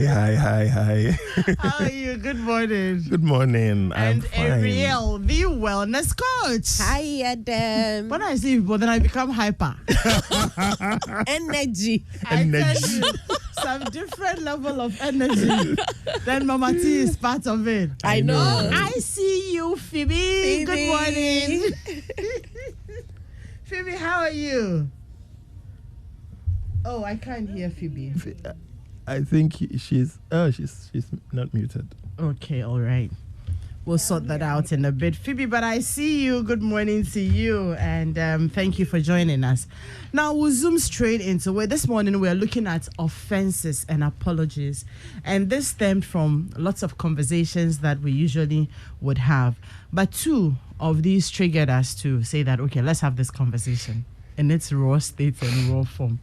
Hi. How are you? Good morning. Good morning. I'm fine. And Ariel, the wellness coach. Hi, Adam. When I see people, then I become hyper. Energy. I tell you, some different level of energy. Then Mama T is part of it. I know. I see you, Phoebe. Good morning. Phoebe, how are you? Oh, I can't hear Phoebe. I think she's not muted. Okay, all right. We'll sort that out in a bit. Phoebe, but I see you. Good morning to you. And thank you for joining us. Now, we'll zoom straight into it. This morning, we're looking at offenses and apologies. And this stemmed from lots of conversations that we usually would have. But two of these triggered us to say that, okay, let's have this conversation in its raw state and raw form.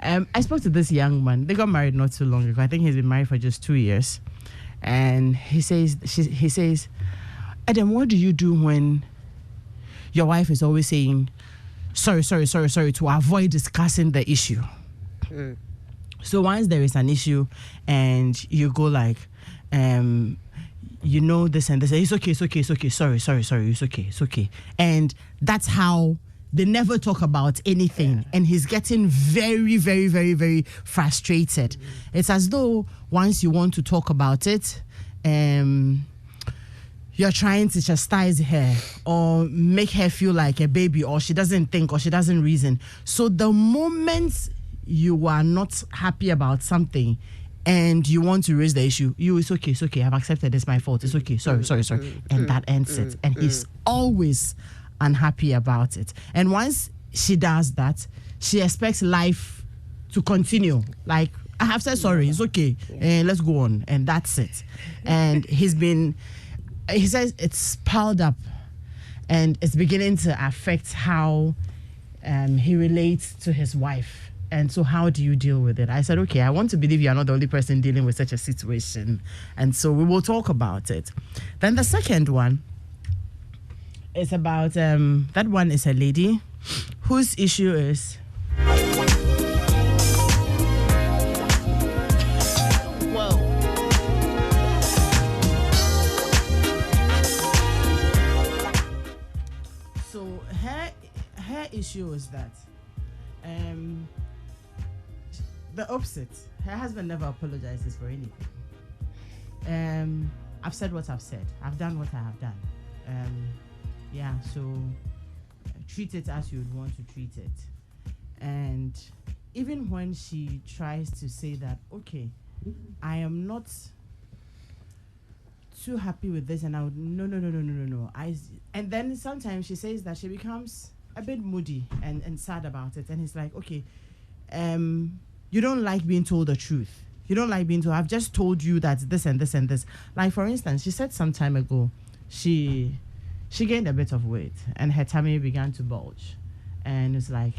I spoke to this young man. They got married not too long ago. I think he's been married for just 2 years. And he says, Adam, what do you do when your wife is always saying, sorry, to avoid discussing the issue? So once there is an issue and you go like, you know this and this, it's okay, sorry, it's okay. And that's how they never talk about anything. And he's getting very, very, very, very frustrated. It's as though once you want to talk about it, you're trying to chastise her or make her feel like a baby, or she doesn't think, or she doesn't reason. So the moment you are not happy about something and you want to raise the issue, it's okay, I've accepted, it's my fault, it's okay, sorry. And that ends it. And he's always unhappy about it. And once she does that, she expects life to continue. Like, I have said sorry, it's okay, and let's go on, and that's it. And he says it's piled up, and it's beginning to affect how he relates to his wife. And so how do you deal with it? I said, okay, I want to believe you are not the only person dealing with such a situation, and so we will talk about it. Then the second one, it's about, that one is a lady whose issue is, so her issue is that, the opposite. Her husband never apologizes for anything. I've said what I've said. I've done what I have done. So treat it as you would want to treat it. And even when she tries to say that, okay, I am not too happy with this, and I would, no. And then sometimes she says that she becomes a bit moody and sad about it. And he's like, okay, you don't like being told the truth. You don't like being told, I've just told you that this and this and this. Like, for instance, she said some time ago, she gained a bit of weight and her tummy began to bulge. And it's like,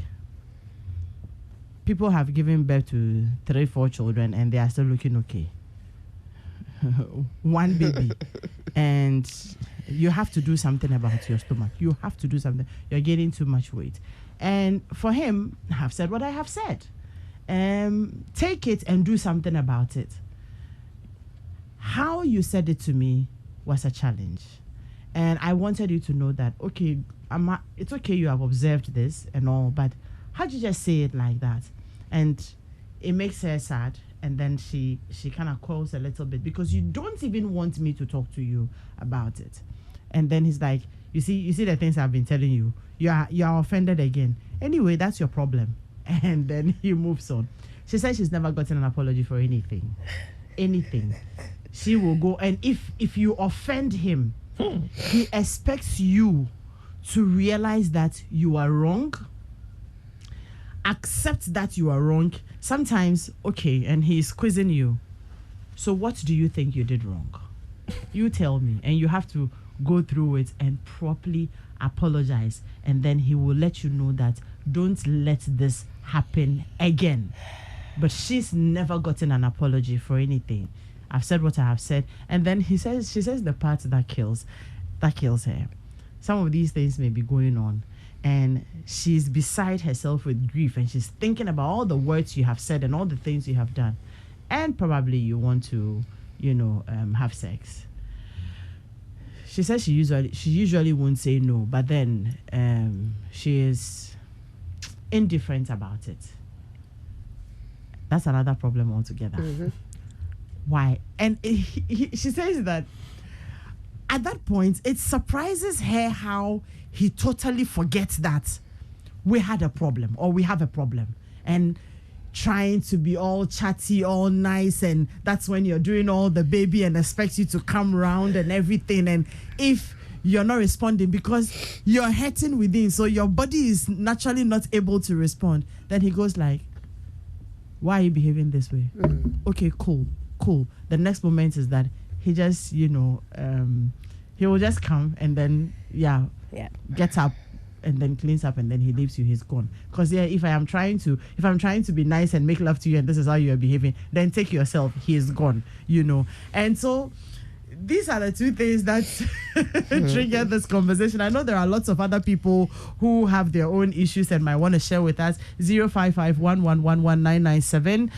people have given birth to 3-4 children and they are still looking okay. One baby. And you have to do something about your stomach. You have to do something. You're gaining too much weight. And for him, I've said what I have said. Take it and do something about it. How you said it to me was a challenge. And I wanted you to know that, okay, it's okay you have observed this and all, but how'd you just say it like that? And it makes her sad. And then she kind of calls a little bit because you don't even want me to talk to you about it. And then he's like, you see the things I've been telling you. You are offended again. Anyway, that's your problem. And then he moves on. She said she's never gotten an apology for anything. She will go, and if you offend him, he expects you to realize that you are wrong, accept that you are wrong. Sometimes, okay, and he's quizzing you. So what do you think you did wrong? You tell me, and you have to go through it and properly apologize. And then he will let you know that don't let this happen again. But she's never gotten an apology for anything. I've said what I have said. And then she says the part that kills her. Some of these things may be going on, and she's beside herself with grief, and she's thinking about all the words you have said and all the things you have done. and probably you want to, have sex. She says she usually won't say no, but then she is indifferent about it. That's another problem altogether. Mm-hmm. Why? And she says that at that point, it surprises her how he totally forgets that we had a problem or we have a problem, and trying to be all chatty, all nice, and that's when you're doing all the baby and expects you to come round and everything. And if you're not responding because you're hurting within, so your body is naturally not able to respond, then he goes like, why are you behaving this way? Okay, cool. The next moment is that he just, he will just come and then, gets up and then cleans up and then he leaves you, he's gone. Because if I'm trying to be nice and make love to you and this is how you are behaving, then take yourself, he is gone, And so these are the two things that trigger this conversation. I know there are lots of other people who have their own issues and might want to share with us. 0551111997.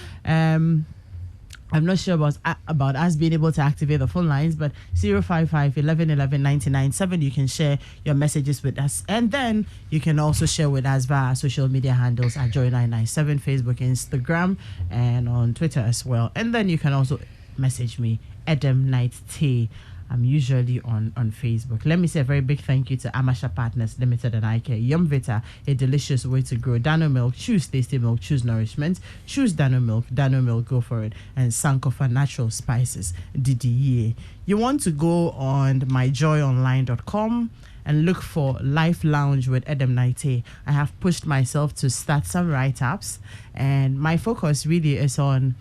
I'm not sure about us being able to activate the phone lines, but 055-1111-997. You can share your messages with us, and then you can also share with us via our social media handles at Joy997, Facebook, Instagram, and on Twitter as well. And then you can also message me, Adam Knight T. I'm usually on Facebook. Let me say a very big thank you to Amasha Partners Limited and IK. Yumvita, a delicious way to grow. Dano Milk, choose tasty milk, choose nourishment. Choose Dano Milk, go for it. And Sankofa Natural Spices, DDE. You want to go on myjoyonline.com and look for Life Lounge with Adam Naite. I have pushed myself to start some write-ups, and my focus really is on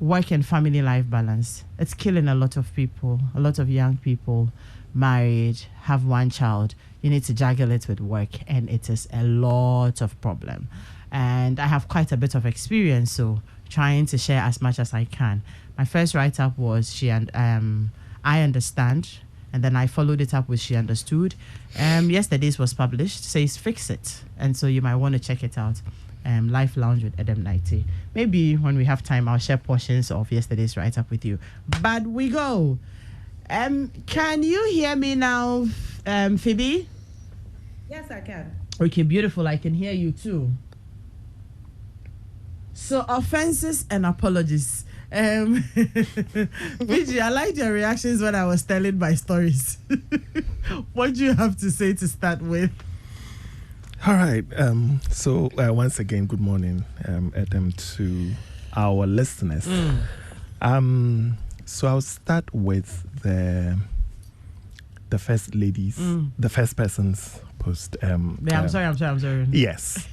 work and family life balance. It's killing a lot of people, a lot of young people, married, have one child. You need to juggle it with work, and it is a lot of problem. And I have quite a bit of experience, so trying to share as much as I can. My first write-up was I Understand, and then I followed it up with She Understood. Yesterday's was published, says Fix It, and so you might want to check it out. Life Lounge with Adam Knighty. Maybe when we have time, I'll share portions of yesterday's write-up with you. But we go. Can you hear me now, Phoebe? Yes, I can. Okay, beautiful. I can hear you too. So, offenses and apologies. Vijay, I liked your reactions when I was telling my stories. What do you have to say to start with? All right. So once again, good morning, Adam, to our listeners. So I'll start with the first ladies, the first person's post. I'm sorry. Yes.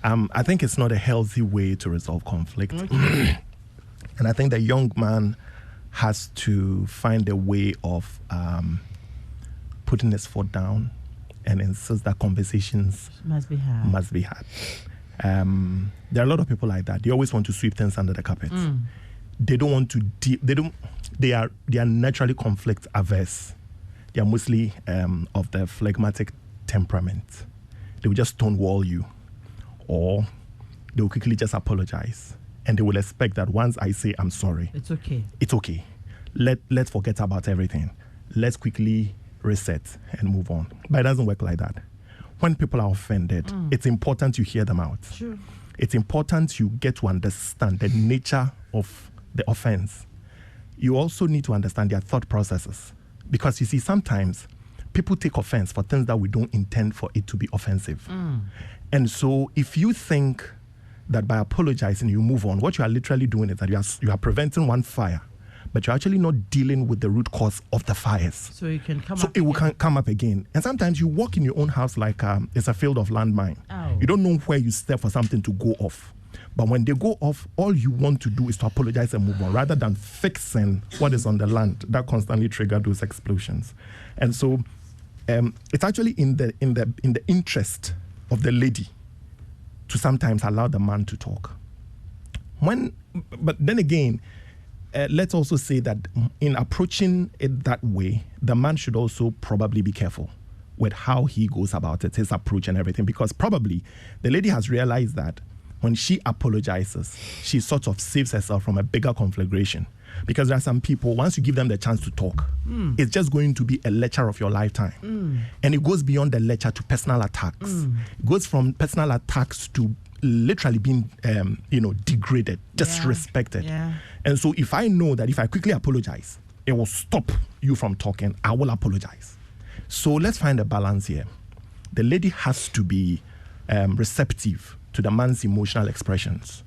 I think it's not a healthy way to resolve conflict. Okay. And I think the young man has to find a way of putting his foot down and insist that conversations must be had. There are a lot of people like that. They always want to sweep things under the carpet. They don't want to they are naturally conflict averse. They are mostly of the phlegmatic temperament. They will just stonewall you, or they will quickly just apologize, and they will expect that once I say I'm sorry, it's okay. Let's forget about everything. Let's quickly reset and move on. But it doesn't work like that. When people are offended, it's important you hear them out. Sure. It's important you get to understand the nature of the offense. You also need to understand their thought processes, because you see, sometimes people take offense for things that we don't intend for it to be offensive. And so if you think that by apologizing you move on, what you are literally doing is that you are preventing one fire, but you're actually not dealing with the root cause of the fires. So it can come up. So it will come up again. And sometimes you walk in your own house like it's a field of landmine. Oh. You don't know where you step for something to go off. But when they go off, all you want to do is to apologize and move on, rather than fixing what is on the land that constantly trigger those explosions. And so it's actually in the interest of the lady to sometimes allow the man to talk. But then again, let's also say that in approaching it that way, the man should also probably be careful with how he goes about it, his approach and everything, because probably the lady has realized that when she apologizes, she sort of saves herself from a bigger conflagration. Because there are some people, once you give them the chance to talk, it's just going to be a lecture of your lifetime. And it goes beyond the lecture to personal attacks. It goes from personal attacks to literally being, degraded, disrespected. Yeah. And so if I know that if I quickly apologize, it will stop you from talking, I will apologize. So let's find a balance here. The lady has to be receptive to the man's emotional expressions.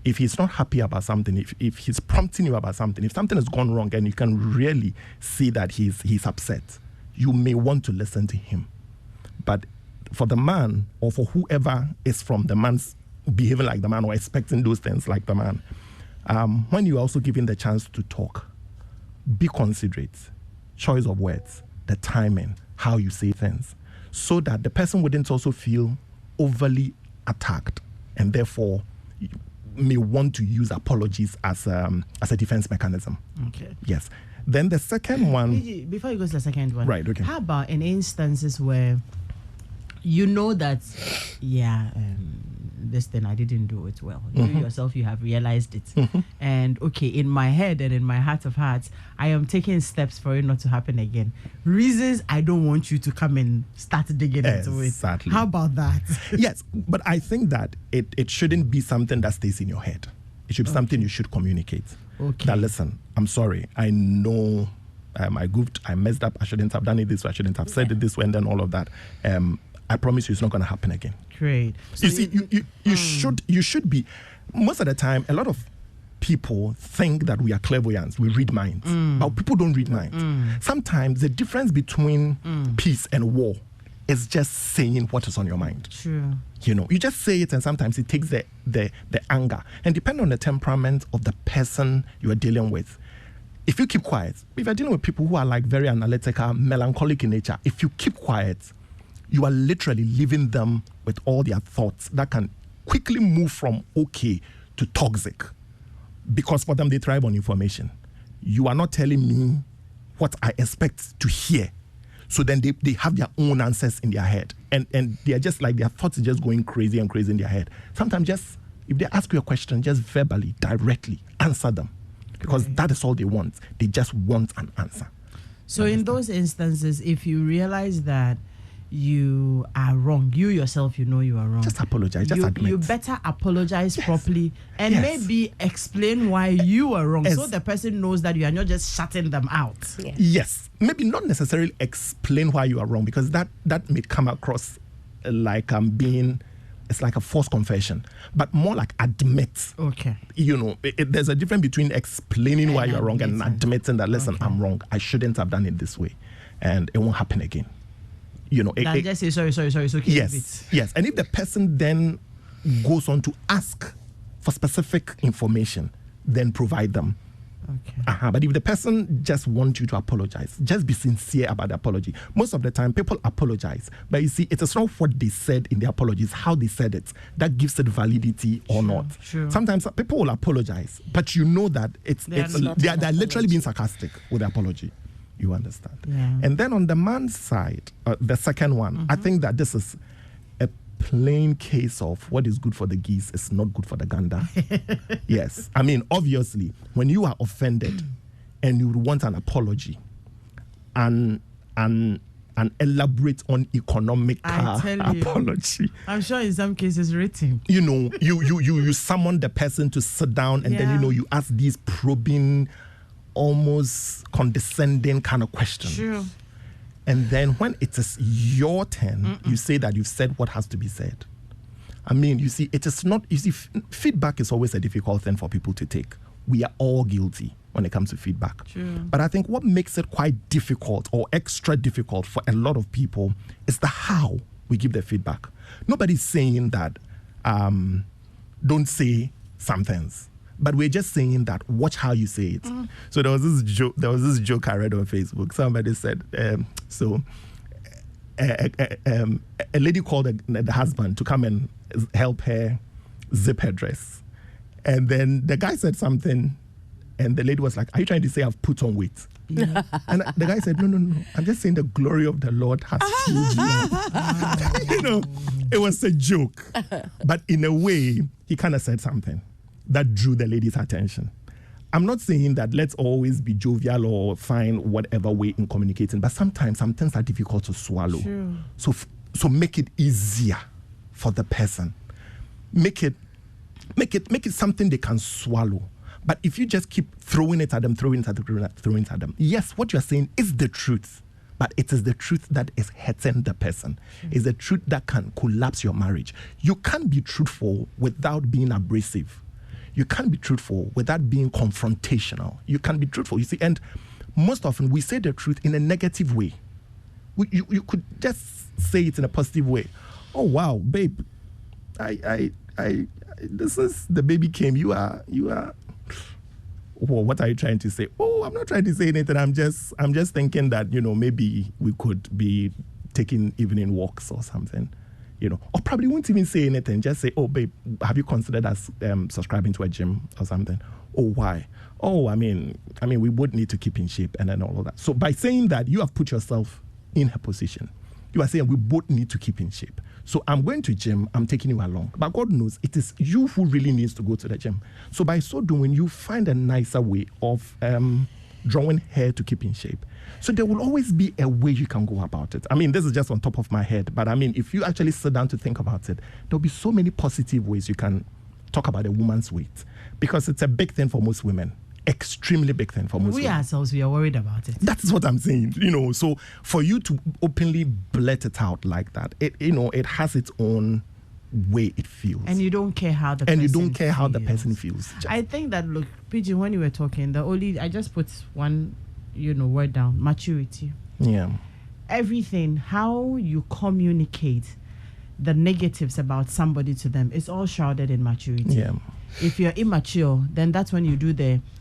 If he's not happy about something, if he's prompting you about something, if something has gone wrong and you can really see that he's upset, you may want to listen to him. But for the man, or for whoever is from the man's behaving like the man or expecting those things like the man, when you're also given the chance to talk, be considerate, choice of words, the timing, how you say things, so that the person wouldn't also feel overly attacked and therefore may want to use apologies as a defense mechanism. Okay. Yes. Then the second one... Before you go to the second one. Right, okay. How about in instances where you know that, this thing, I didn't do it well. You yourself, you have realized it. And okay, in my head and in my heart of hearts, I am taking steps for it not to happen again. Reasons I don't want you to come and start digging into it. Exactly. How about that? Yes, but I think that it shouldn't be something that stays in your head. It should be something you should communicate. Okay. That, listen, I'm sorry. I know I goofed, I messed up, I shouldn't have done it this way, I shouldn't have said it this way, and then all of that. I promise you it's not going to happen again. Great. So you see, you should be. Most of the time, a lot of people think that we are clairvoyants. We read minds. But people don't read minds. Sometimes the difference between peace and war is just saying what is on your mind. True. You just say it, and sometimes it takes the anger. And depending on the temperament of the person you are dealing with, if you keep quiet, if you're dealing with people who are like very analytical, melancholic in nature, if you keep quiet, you are literally leaving them with all their thoughts that can quickly move from okay to toxic. Because for them, they thrive on information. You are not telling me what I expect to hear. So then they have their own answers in their head. And they are just like, their thoughts are just going crazy and crazy in their head. Sometimes just, if they ask you a question, just verbally, directly, answer them. Because that is all they want. They just want an answer. So in those instances, if you realize that you are wrong, you yourself, you know you are wrong, just apologize, just admit. You better apologize properly and Yes. maybe explain why you are wrong, so the person knows that you are not just shutting them out. Yes, maybe not necessarily explain why you are wrong, because that may come across like it's like a false confession, but more like admit. Okay. There's a difference between explaining why you are wrong and admitting that, listen, I'm wrong. I shouldn't have done it this way, and it won't happen again. Just say sorry, it's okay. Yes. And if the person then goes on to ask for specific information, then provide them. Okay. But if the person just wants you to apologize, just be sincere about the apology. Most of the time, people apologize, but you see, it is not what they said in the apology, it's how they said it that gives it validity or not. True. Sometimes people will apologize, but you know that they're literally being sarcastic with the apology. You understand? Yeah. And then on the man's side, the second one, I think that this is a plain case of what is good for the geese is not good for the gander. Yes. I mean, obviously, when you are offended and you want an apology and an elaborate on economic apology. I'm sure in some cases written. You summon the person to sit down and then you ask these probing, almost condescending kind of questions. True. And then when it is your turn, you say that you've said what has to be said. I mean, you see, it is not, feedback is always a difficult thing for people to take. We are all guilty when it comes to feedback. True. But I think what makes it quite difficult or extra difficult for a lot of people is the how we give the feedback. Nobody's saying that don't say some things. But we're just saying that watch how you say it. So there was this joke I read on Facebook. Somebody said, a lady called the husband to come and help her zip her dress. And then the guy said something, and the lady was like, are you trying to say I've put on weight? Yeah. And the guy said, no. I'm just saying the glory of the Lord has filled you. It was a joke. But in a way, he kind of said something that drew the lady's attention. I'm not saying that let's always be jovial or find whatever way in communicating, but sometimes some things are difficult to swallow. True. So make it easier for the person. Make it something they can swallow. But if you just keep throwing it at them, yes, what you're saying is the truth. But it is the truth that is hurting the person. It's the truth that can collapse your marriage. You can't be truthful without being abrasive. You can't be truthful without being confrontational. You can be truthful, you see. And most often we say the truth in a negative way. You could just say it in a positive way. Oh wow, babe, I this is the baby came. You are. Well, what are you trying to say? Oh, I'm not trying to say anything. I'm just thinking that maybe we could be taking evening walks or something. Or probably won't even say anything. Just say, oh, babe, have you considered us subscribing to a gym or something? Oh, why? Oh, I mean, we would need to keep in shape and then all of that. So by saying that, you have put yourself in her position. You are saying we both need to keep in shape. So I'm going to gym, I'm taking you along. But God knows it is you who really needs to go to the gym. So by so doing, you find a nicer way of drawing her to keep in shape. So there will always be a way you can go about it. I mean, this is just on top of my head, but I mean, if you actually sit down to think about it, there'll be so many positive ways you can talk about a woman's weight, because it's a big thing for most women. Extremely big thing for most women. We ourselves, we are worried about it. That's what I'm saying. So for you to openly blurt it out like that, it has its own way it feels. And you don't care how the person feels. I think that, look, PG, when you were talking, I just put one, word down, maturity. Yeah. Everything, how you communicate the negatives about somebody to them, it's all shrouded in maturity. Yeah. If you're immature, then that's when you do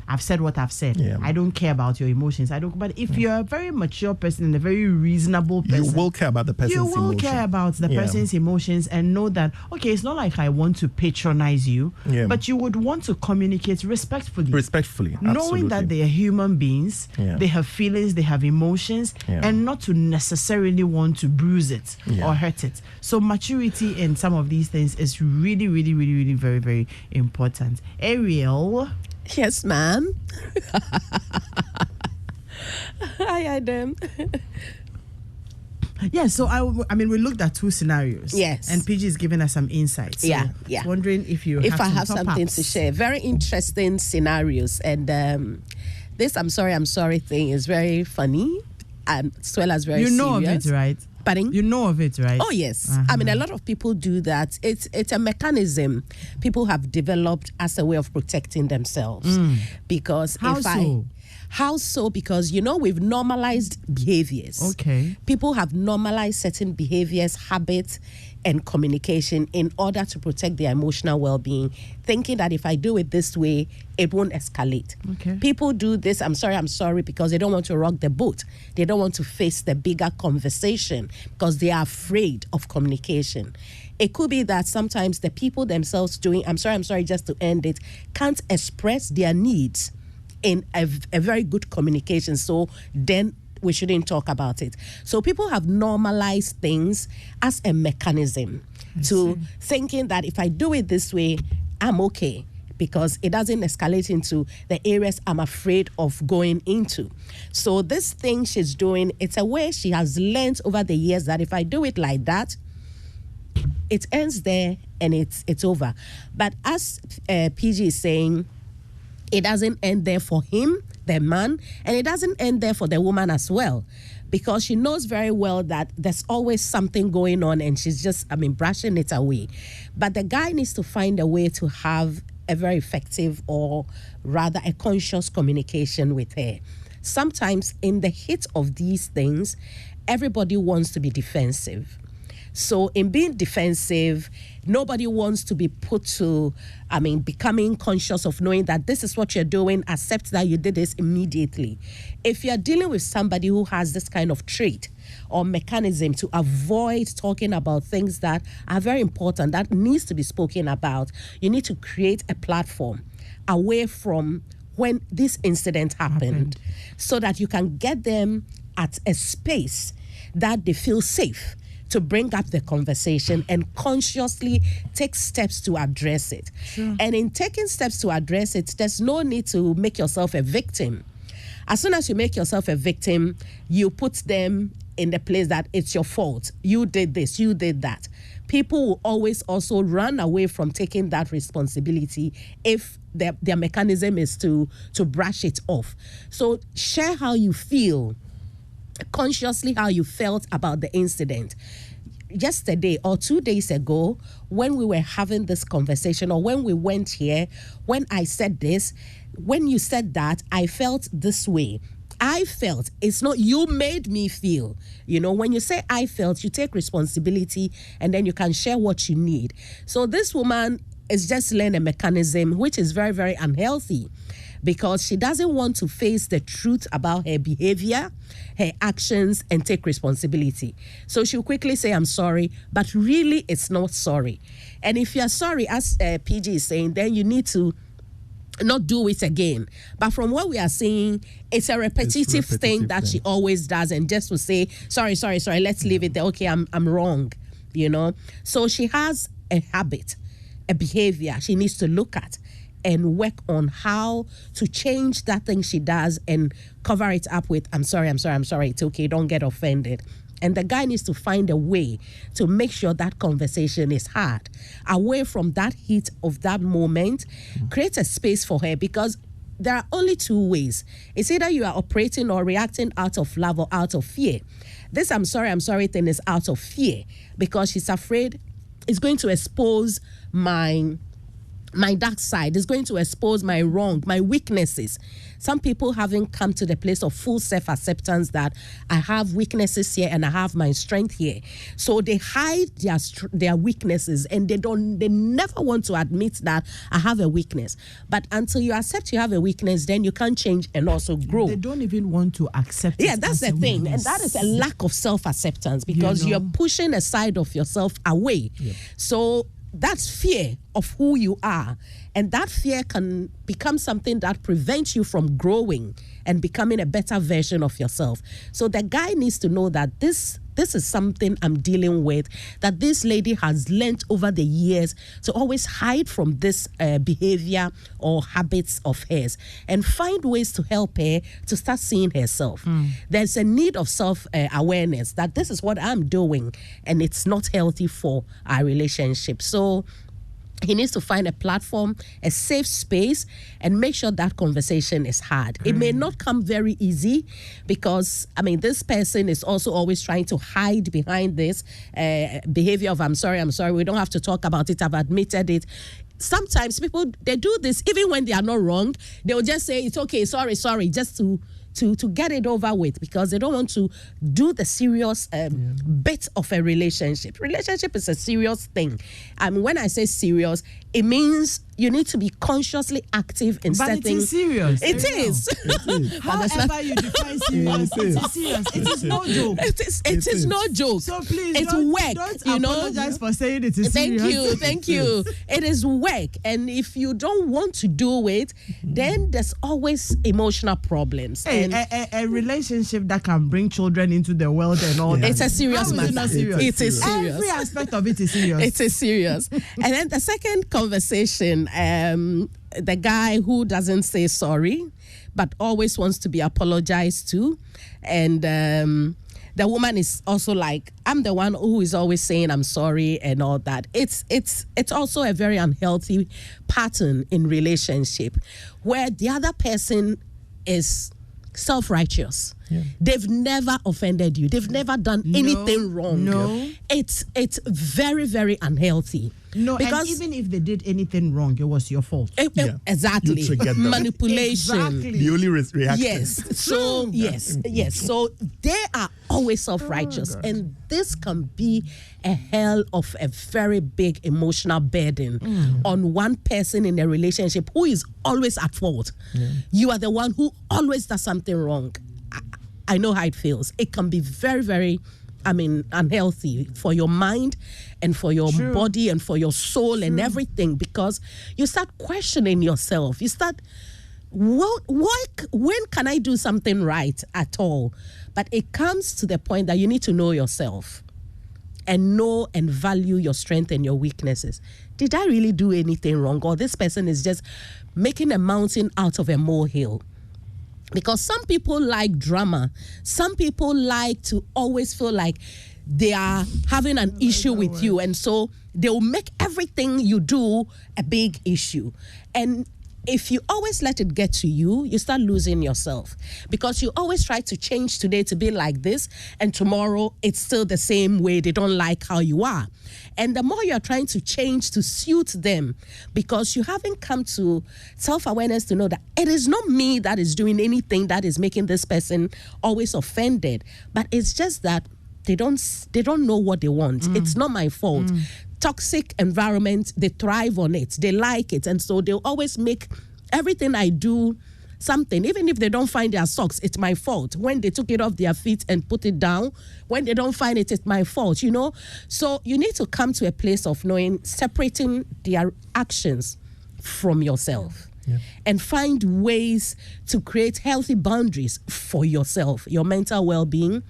I've said what I've said. Yeah. I don't care about your emotions. But if you're a very mature person and a very reasonable person, you will care about the person's emotions. You will care about the person's emotions and know that, okay, it's not like I want to patronize you, but you would want to communicate respectfully. Respectfully, knowing that they are human beings, they have feelings, they have emotions, and not to necessarily want to bruise it or hurt it. So maturity in some of these things is really, really, really, really very, very important. Ariel. Yes, ma'am. Hi, Adam. Yeah, so I mean, we looked at two scenarios. Yes. And PG is giving us some insights. So yeah. Wondering if I have something to share. Very interesting scenarios. And this I'm sorry thing is very funny and as well as very serious. You know of it, right? Pardon? You know of it, right? Oh, yes. I mean, a lot of people do that. It's a mechanism people have developed as a way of protecting themselves. Because How so? Because, we've normalized behaviors. Okay. People have normalized certain behaviors, habits, and communication in order to protect their emotional well-being, thinking that if I do it this way, it won't escalate. Okay. People do this, I'm sorry, because they don't want to rock the boat. They don't want to face the bigger conversation because they are afraid of communication. It could be that sometimes the people themselves doing, I'm sorry, just to end it, can't express their needs in a very good communication. So then we shouldn't talk about it. So people have normalized things as a mechanism to thinking that if I do it this way, I'm okay, because it doesn't escalate into the areas I'm afraid of going into. So this thing she's doing, it's a way she has learned over the years that if I do it like that, it ends there and it's over. But as PG is saying, it doesn't end there for him, the man, and it doesn't end there for the woman as well, because she knows very well that there's always something going on and she's just, brushing it away. But the guy needs to find a way to have a very effective, or rather a conscious communication with her. Sometimes in the heat of these things, everybody wants to be defensive. So in being defensive, nobody wants to be put to, becoming conscious of knowing that this is what you're doing, accept that you did this immediately. If you're dealing with somebody who has this kind of trait or mechanism to avoid talking about things that are very important, that needs to be spoken about, you need to create a platform away from when this incident happened so that you can get them at a space that they feel safe to bring up the conversation and consciously take steps to address it. Sure. And in taking steps to address it, there's no need to make yourself a victim. As soon as you make yourself a victim, you put them in the place that it's your fault. You did this, you did that. People will always also run away from taking that responsibility if their mechanism is to brush it off. So share how you feel, consciously how you felt about the incident. Yesterday or 2 days ago, when we were having this conversation, or when we went here, when I said this, when you said that, I felt this way. I felt, it's not you made me feel. You know, when you say I felt, you take responsibility and then you can share what you need. So this woman is just learning a mechanism which is very, very unhealthy, because she doesn't want to face the truth about her behavior, her actions, and take responsibility. So she'll quickly say, I'm sorry, but really it's not sorry. And if you're sorry, as PG is saying, then you need to not do it again. But from what we are seeing, it's a repetitive thing that she always does, and just to say, sorry, let's leave it there. Okay, I'm wrong, you know. So she has a habit, a behavior she needs to look at and work on how to change that thing she does and cover it up with, I'm sorry, it's okay, don't get offended. And the guy needs to find a way to make sure that conversation is had. Away from that heat of that moment, create a space for her, because there are only two ways. It's either you are operating or reacting out of love or out of fear. This I'm sorry thing is out of fear, because she's afraid it's going to expose my dark side, is going to expose my wrong, my weaknesses. Some people haven't come to the place of full self-acceptance that I have weaknesses here and I have my strength here. So they hide their weaknesses, and they never want to admit that I have a weakness. But until you accept you have a weakness, then you can change and also grow. They don't even want to accept it. Yeah, that's the thing. Weakness. And that is a lack of self-acceptance, because you're pushing a side of yourself away. Yep. So that's fear of who you are. And that fear can become something that prevents you from growing and becoming a better version of yourself. So the guy needs to know that this is something I'm dealing with, that this lady has learned over the years to always hide from this behavior or habits of hers, and find ways to help her to start seeing herself. There's a need of self-awareness that this is what I'm doing and it's not healthy for our relationship. So he needs to find a platform, a safe space, and make sure that conversation is had. It may not come very easy, because, this person is also always trying to hide behind this behavior of I'm sorry, we don't have to talk about it, I've admitted it. Sometimes people, they do this even when they are not wrong. They will just say, it's okay, sorry, just to get it over with, because they don't want to do the serious bit of a relationship. Relationship is a serious thing. When I say serious, it means you need to be consciously active in but setting. It is serious. It is. However you define serious, it is serious. It is no joke. It is no joke. So please, it's don't apologize for saying it is serious. Thank you. It is work. And if you don't want to do it, then there's always emotional problems. A relationship that can bring children into the world and all that. It's a serious matter. It not serious? It is serious. Every aspect of it is serious. It is serious. And then the second conversation, the guy who doesn't say sorry, but always wants to be apologized to. And the woman is also like, I'm the one who is always saying I'm sorry and all that. It's also a very unhealthy pattern in relationship, where the other person is self-righteous. Yeah. They've never offended you. They've never done anything wrong. No. It's very, very unhealthy. No, because and even if they did anything wrong, it was your fault. Exactly. Manipulation. Exactly. The only reaction. Yes. So yes. So they are always self-righteous, and this can be a hell of a very big emotional burden on one person in a relationship who is always at fault. Yeah. You are the one who always does something wrong. I know how it feels. It can be very, very unhealthy for your mind and for your body and for your soul and everything, because you start questioning yourself. You start, when can I do something right at all? But it comes to the point that you need to know yourself. and know and value your strength and your weaknesses. Did I really do anything wrong? Or this person is just making a mountain out of a molehill? Because some people like drama. Some people like to always feel like they are having an issue with you. And so they will make everything you do a big issue. And if you always let it get to you, you start losing yourself, because you always try to change today to be like this, and tomorrow it's still the same way. They don't like how you are. And the more you're trying to change to suit them, because you haven't come to self-awareness to know that it is not me that is doing anything that is making this person always offended, but it's just that they don't know what they want. It's not my fault. Toxic environment, they thrive on it. They like it. And so they'll always make everything I do something. Even if they don't find their socks, it's my fault. When they took it off their feet and put it down, when they don't find it, it's my fault, you know? So you need to come to a place of knowing, separating their actions from yourself. Yeah. And find ways to create healthy boundaries for yourself, your mental well-being,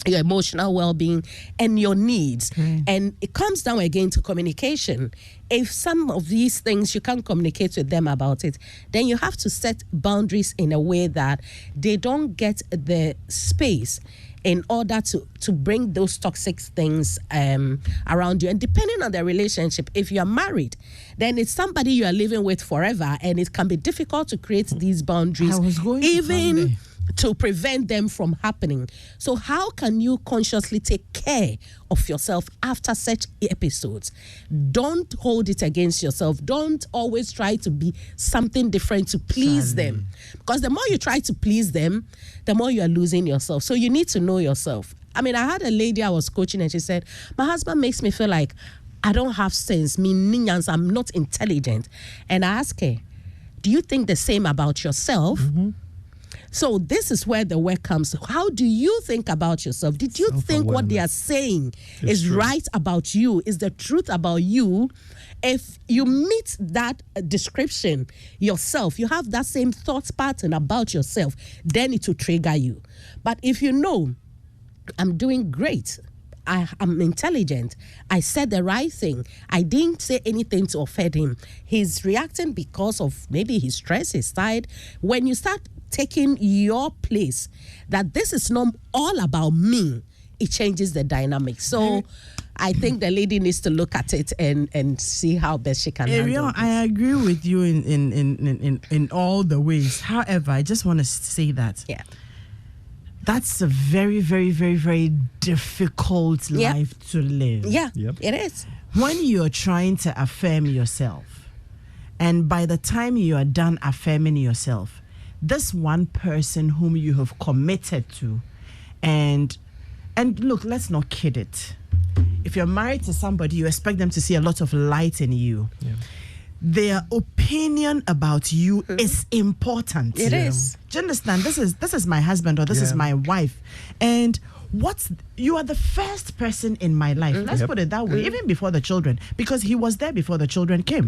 your emotional well-being, and your needs. And it comes down again to communication. If some of these things you can't communicate with them about it, then you have to set boundaries in a way that they don't get the space in order to bring those toxic things around you. And depending on the relationship, if you're married, then it's somebody you are living with forever, and it can be difficult to create these boundaries, even to prevent them from happening. So how can you consciously take care of yourself after such episodes? Don't hold it against yourself. Don't always try to be something different to please them. Because the more you try to please them, the more you are losing yourself. So you need to know yourself. I mean, I had a lady I was coaching, and she said, my husband makes me feel like I don't have sense, I'm not intelligent. And I asked her, do you think the same about yourself? So this is where the work comes. How do you think about yourself? Did you think what they are saying is true, right about you, is the truth about you? If you meet that description yourself, you have that same thought pattern about yourself, then it will trigger you. But if you know, I'm doing great, I'm intelligent, I said the right thing, I didn't say anything to offend him, he's reacting because of maybe his stress, his tired. When you start taking your place, that this is not all about me, it changes the dynamic. So I think the lady needs to look at it and see how best she can handle this. I agree with you in all the ways. However, I just want to say that that's a very, very, very, very difficult life to live. It is. When you're trying to affirm yourself, and by the time you are done affirming yourself, this one person whom you have committed to, and look, let's not kid it. If you're married to somebody, you expect them to see a lot of light in you. Their opinion about you is important. It is. Do you understand? This is my husband, or this is my wife, and you are the first person in my life. Let's put it that way, even before the children, because he was there before the children came.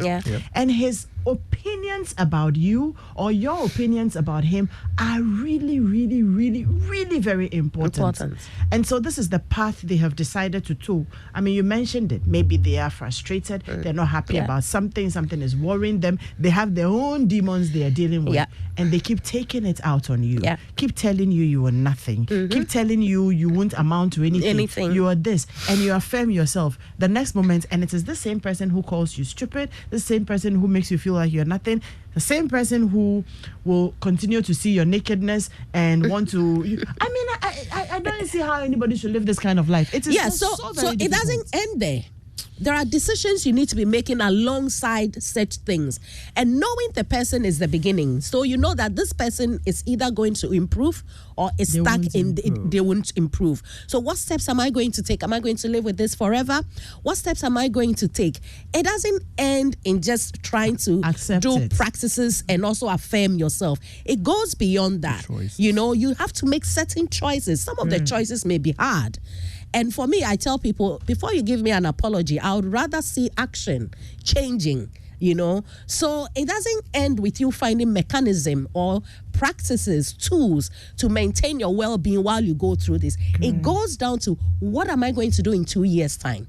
And his opinions about you, or your opinions about him, are really, really, really, really very important. And so this is the path they have decided to toe. I mean, you mentioned it. Maybe they are frustrated. They're not happy about something. Something is worrying them. They have their own demons they are dealing with. And they keep taking it out on you. Keep telling you are nothing. Keep telling you won't amount to anything. You are this. And you affirm yourself the next moment, and it is the same person who calls you stupid, the same person who makes you feel like you're nothing, the same person who will continue to see your nakedness and want to... I don't see how anybody should live this kind of life. It is so it doesn't end there. There are decisions you need to be making alongside such things. And knowing the person is the beginning. So you know that this person is either going to improve or is stuck they won't improve. So what steps am I going to take? Am I going to live with this forever? What steps am I going to take? It doesn't end in just trying to do practices and also affirm yourself. It goes beyond that. You know, you have to make certain choices. Some of the choices may be hard. And for me, I tell people, before you give me an apology, I would rather see action changing So it doesn't end with you finding mechanism or practices, tools to maintain your well-being while you go through this. It goes down to, what am I going to do in 2 years' time?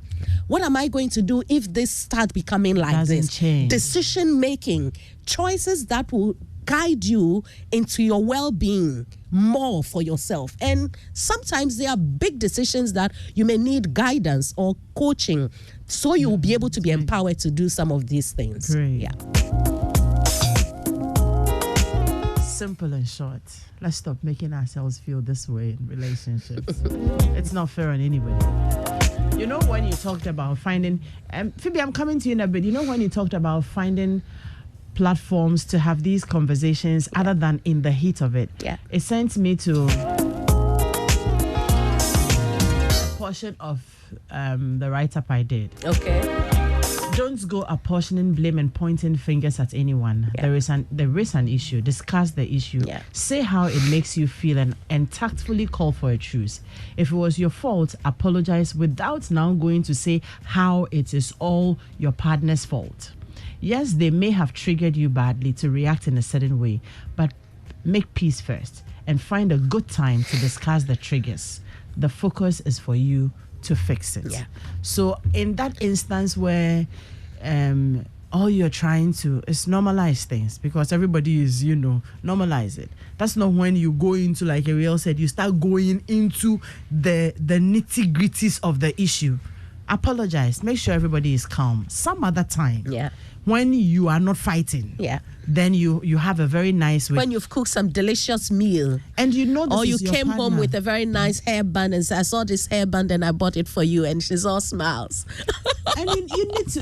What am I going to do if this starts becoming like this? Change. Decision making, choices that will guide you into your well-being more for yourself. And sometimes there are big decisions that you may need guidance or coaching, so you will be able to be empowered to do some of these things. Great. Yeah. Simple and short. Let's stop making ourselves feel this way in relationships. It's not fair on anybody. When you talked about finding, Phoebe, I'm coming to you in a bit. When you talked about finding platforms to have these conversations other than in the heat of it, it sent me to a portion of the write-up I did. Okay. Don't go apportioning blame and pointing fingers at anyone. There is an issue. Discuss the issue. Say how it makes you feel and tactfully call for a truce. If it was your fault, apologize without now going to say how it is all your partner's fault. Yes, they may have triggered you badly to react in a certain way, but make peace first and find a good time to discuss the triggers. The focus is for you to fix it. So in that instance where all you're trying to is normalize things, because everybody is, normalize it. That's not when you go into, like Ariel said, you start going into the nitty-gritties of the issue. Apologize. Make sure everybody is calm. Some other time. When you are not fighting, then you have a very nice way. When you've cooked some delicious meal, and this or you is your came partner. home with a very nice hairband and said, I saw this hairband and I bought it for you, and she's all smiles. And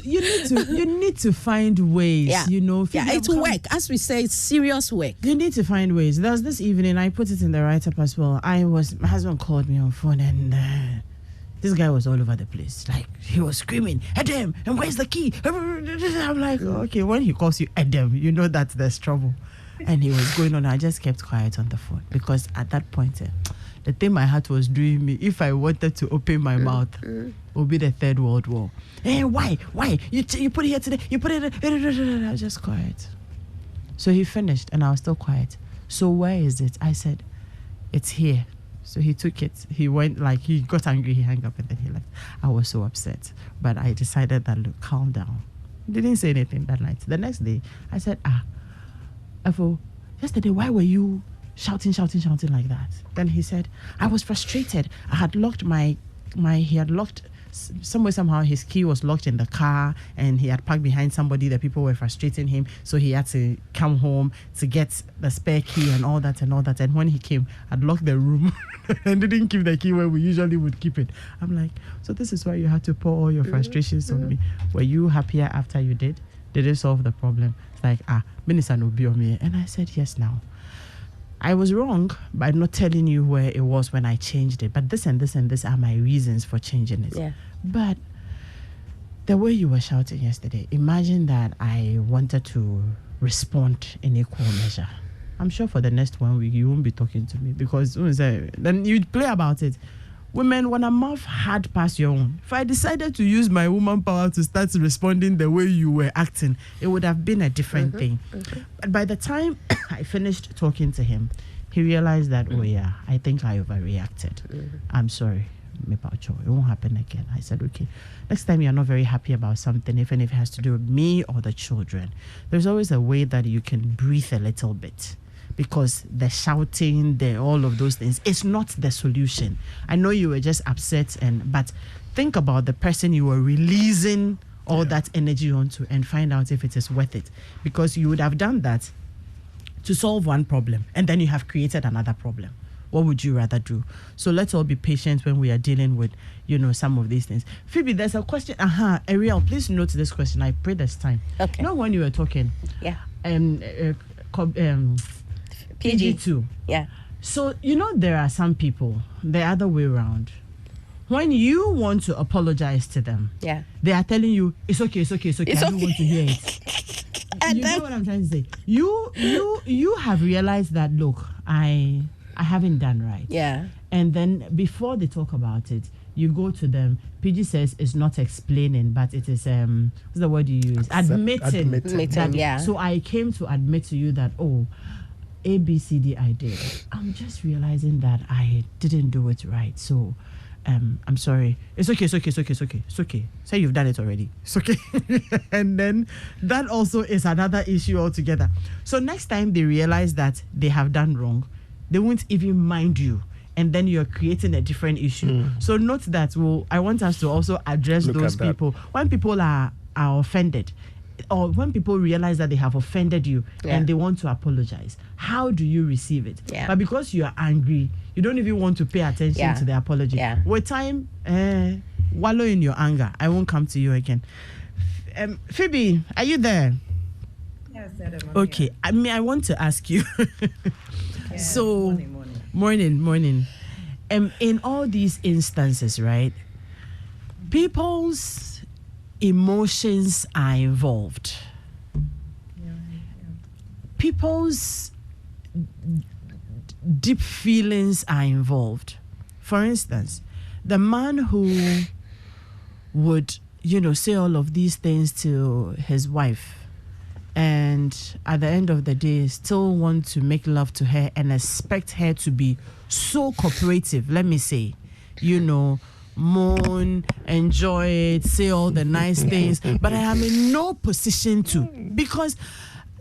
you need to find ways. It will work. As we say, it's serious work. You need to find ways. There was this evening, I put it in the write-up as well. My husband called me on phone, and this guy was all over the place. Like, he was screaming, Adam, and where's the key? I'm like, okay, when he calls you Adam, you know that there's trouble. And he was going on. I just kept quiet on the phone, because at that point, the thing my heart was doing me, if I wanted to open my mouth, it would be the Third World War. Hey, why? You put it here today, you put it... I was just quiet. So he finished, and I was still quiet. So where is it? I said, it's here. So he took it. He went, he got angry, he hung up, and then he left. I was so upset. But I decided that, look, calm down. Didn't say anything that night. The next day, I said, Efo, yesterday, why were you shouting like that? Then he said, I was frustrated. I had locked he had locked, somehow his key was locked in the car, and he had parked behind somebody. The people were frustrating him, so he had to come home to get the spare key and all that. And when he came, I'd locked the room and didn't keep the key where we usually would keep it. I'm like, so this is why you had to pour all your frustrations on me. Were you happier after you did? Did it solve the problem? It's like, Minister no be on me. And I said, yes, now. I was wrong by not telling you where it was when I changed it. But this and this and this are my reasons for changing it. But the way you were shouting yesterday, imagine that I wanted to respond in equal measure. I'm sure for the next 1 week, you won't be talking to me, because then you'd play about it. Women, when a mouth hard past your own, if I decided to use my woman power to start responding the way you were acting, it would have been a different thing. But by the time I finished talking to him, he realized that, I think I overreacted. I'm sorry. It won't happen again. I said, okay, next time you're not very happy about something, even if it has to do with me or the children, there's always a way that you can breathe a little bit. Because the shouting, all of those things, it's not the solution. I know you were just upset, but think about the person you were releasing all that energy onto, and find out if it is worth it. Because you would have done that to solve one problem, and then you have created another problem. What would you rather do? So let's all be patient when we are dealing with, some of these things. Phoebe, there's a question. Ariel, please note this question. I pray this time. Okay. When you were talking. PG2. Yeah. So, there are some people, the other way around. When you want to apologize to them, they are telling you, it's okay. I don't want to hear it. And you know what I'm trying to say? You have realized that, look, I haven't done right. Yeah. And then before they talk about it, you go to them. PG says it's not explaining, but it is what's the word you use? Admitting. Admitting, yeah. So I came to admit to you that A, B, C, D, I did. I'm just realizing that I didn't do it right. So, I'm sorry. It's okay. Say you've done it already. It's okay. And then that also is another issue altogether. So next time they realize that they have done wrong, they won't even mind you. And then you're creating a different issue. So note that I want us to also address those people. When people are offended, or when people realize that they have offended you and they want to apologize, how do you receive it? But because you are angry, you don't even want to pay attention to the apology. With time, wallow in your anger. I won't come to you again. Phoebe, are you there? Yes, Madam. Okay. I want to ask you. So, morning. In all these instances, right? People's emotions are involved. People's deep feelings are involved. For instance, the man who would, say all of these things to his wife and at the end of the day still want to make love to her and expect her to be so cooperative, let me say, moan, enjoy it, say all the nice things, but I am in no position to, because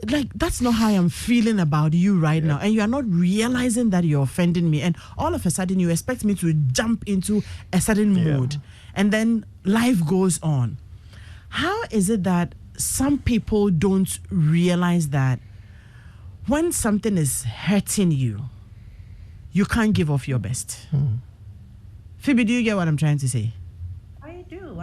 that's not how I'm feeling about you right now, and you are not realizing that you're offending me, and all of a sudden you expect me to jump into a certain mood, and then life goes on. How is it that some people don't realize that when something is hurting you, you can't give off your best? Phoebe, do you get what I'm trying to say? I do.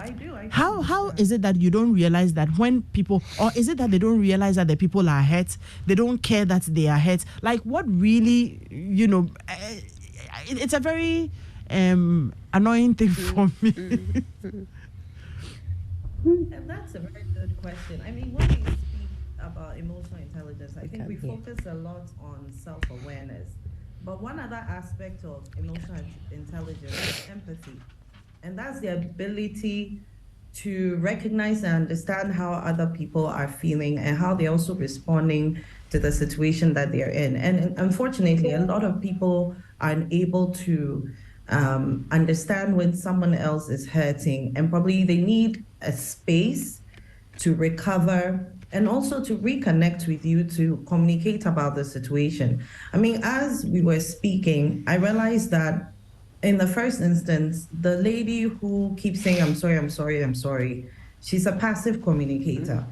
How is it that you don't realize that when people, or is it that they don't realize that the people are hurt? They don't care that they are hurt? Like, what really, it's a very annoying thing for me. And that's a very good question. I mean, when we speak about emotional intelligence, I think we focus a lot on self-awareness. But one other aspect of emotional intelligence is empathy. And that's the ability to recognize and understand how other people are feeling and how they're also responding to the situation that they're in. And unfortunately, a lot of people are unable to understand when someone else is hurting, and probably they need a space to recover and also to reconnect with you to communicate about the situation. I mean, as we were speaking, I realized that in the first instance, the lady who keeps saying, I'm sorry, she's a passive communicator.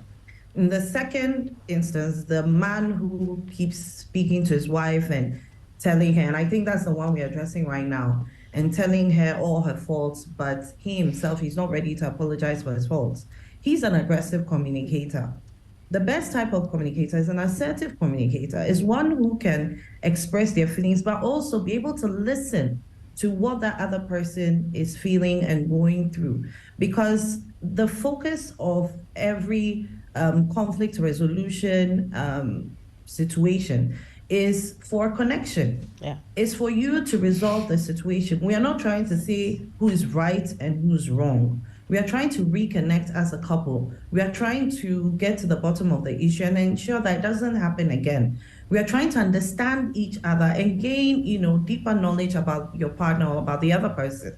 In the second instance, the man who keeps speaking to his wife and telling her, and I think that's the one we're addressing right now, and telling her all her faults, but he himself, he's not ready to apologize for his faults. He's an aggressive communicator. The best type of communicator is an assertive communicator, is one who can express their feelings, but also be able to listen to what that other person is feeling and going through. Because the focus of every conflict resolution situation is for connection. It's for you to resolve the situation. We are not trying to say who is right and who's wrong. We are trying to reconnect as a couple. We are trying to get to the bottom of the issue and ensure that it doesn't happen again. We are trying to understand each other and gain, deeper knowledge about your partner or about the other person.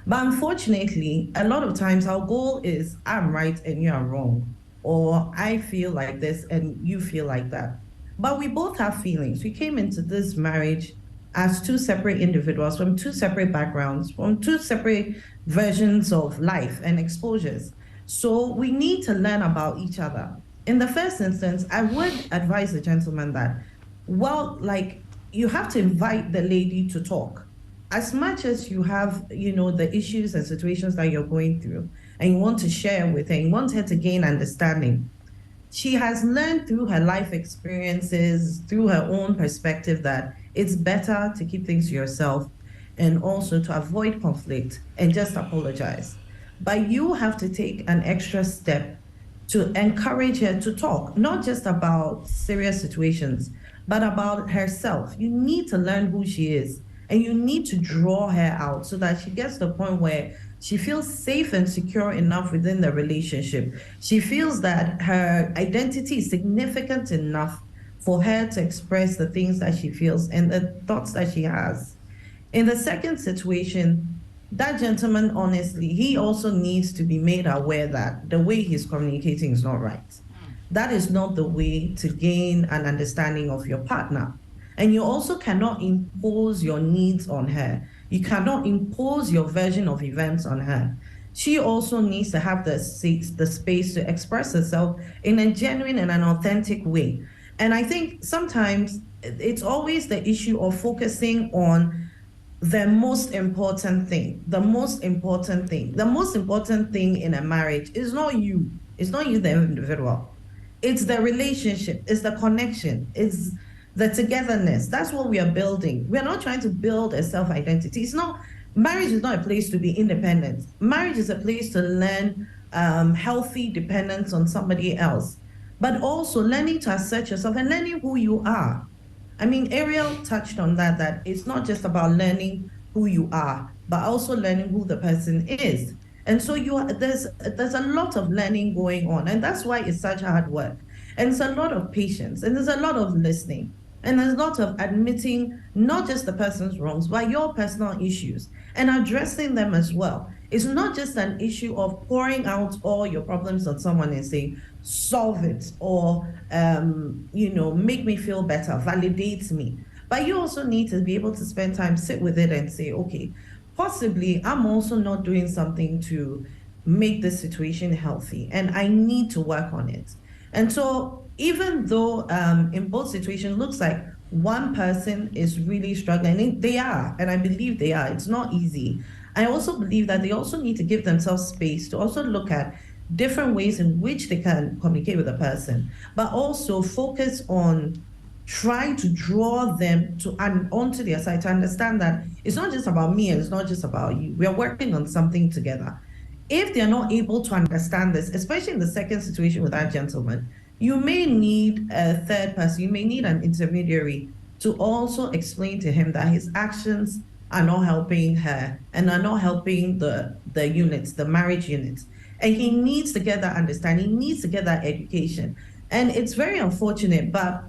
But unfortunately, a lot of times our goal is I'm right and you are wrong, or I feel like this and you feel like that. But we both have feelings. We came into this marriage as two separate individuals from two separate backgrounds, from two separate versions of life and exposures. So we need to learn about each other. In the first instance, I would advise the gentleman that, you have to invite the lady to talk. As much as you have, the issues and situations that you're going through, and you want to share with her, you want her to gain understanding. She has learned through her life experiences, through her own perspective, that it's better to keep things to yourself and also to avoid conflict and just apologize. But you have to take an extra step to encourage her to talk, not just about serious situations, but about herself. You need to learn who she is, And you need to draw her out so that she gets to the point where she feels safe and secure enough within the relationship. She feels that her identity is significant enough for her to express the things that she feels and the thoughts that she has. In the second situation, that gentleman, honestly, he also needs to be made aware that the way he's communicating is not right. That is not the way to gain an understanding of your partner. And you also cannot impose your needs on her. You cannot impose your version of events on her. She also needs to have the space to express herself in a genuine and an authentic way. And I think sometimes it's always the issue of focusing on the most important thing. The most important thing in a marriage is not you. It's not you, the individual. It's the relationship. It's the connection. It's the togetherness. That's what we are building. We're not trying to build a self-identity. Marriage is not a place to be independent. Marriage is a place to learn healthy dependence on somebody else, but also learning to assert yourself and learning who you are. I mean, Ariel touched on that it's not just about learning who you are, but also learning who the person is. And so there's a lot of learning going on, and that's why it's such hard work. And it's a lot of patience, and there's a lot of listening, and there's a lot of admitting not just the person's wrongs, but your personal issues, and addressing them as well. It's not just an issue of pouring out all your problems on someone and saying, solve it, or make me feel better, validate me. But you also need to be able to spend time, sit with it and say, okay, possibly I'm also not doing something to make this situation healthy, and I need to work on it. And so even though in both situations looks like one person is really struggling, they are, and I believe they are, it's not easy. I also believe that they also need to give themselves space to also look at different ways in which they can communicate with a person, but also focus on trying to draw them onto their side, to understand that it's not just about me and it's not just about you. We are working on something together. If they're not able to understand this, especially in the second situation with that gentleman, you may need a third person, you may need an intermediary to also explain to him that his actions are not helping her and are not helping the units, the marriage units. And he needs to get that understanding, he needs to get that education. And it's very unfortunate, but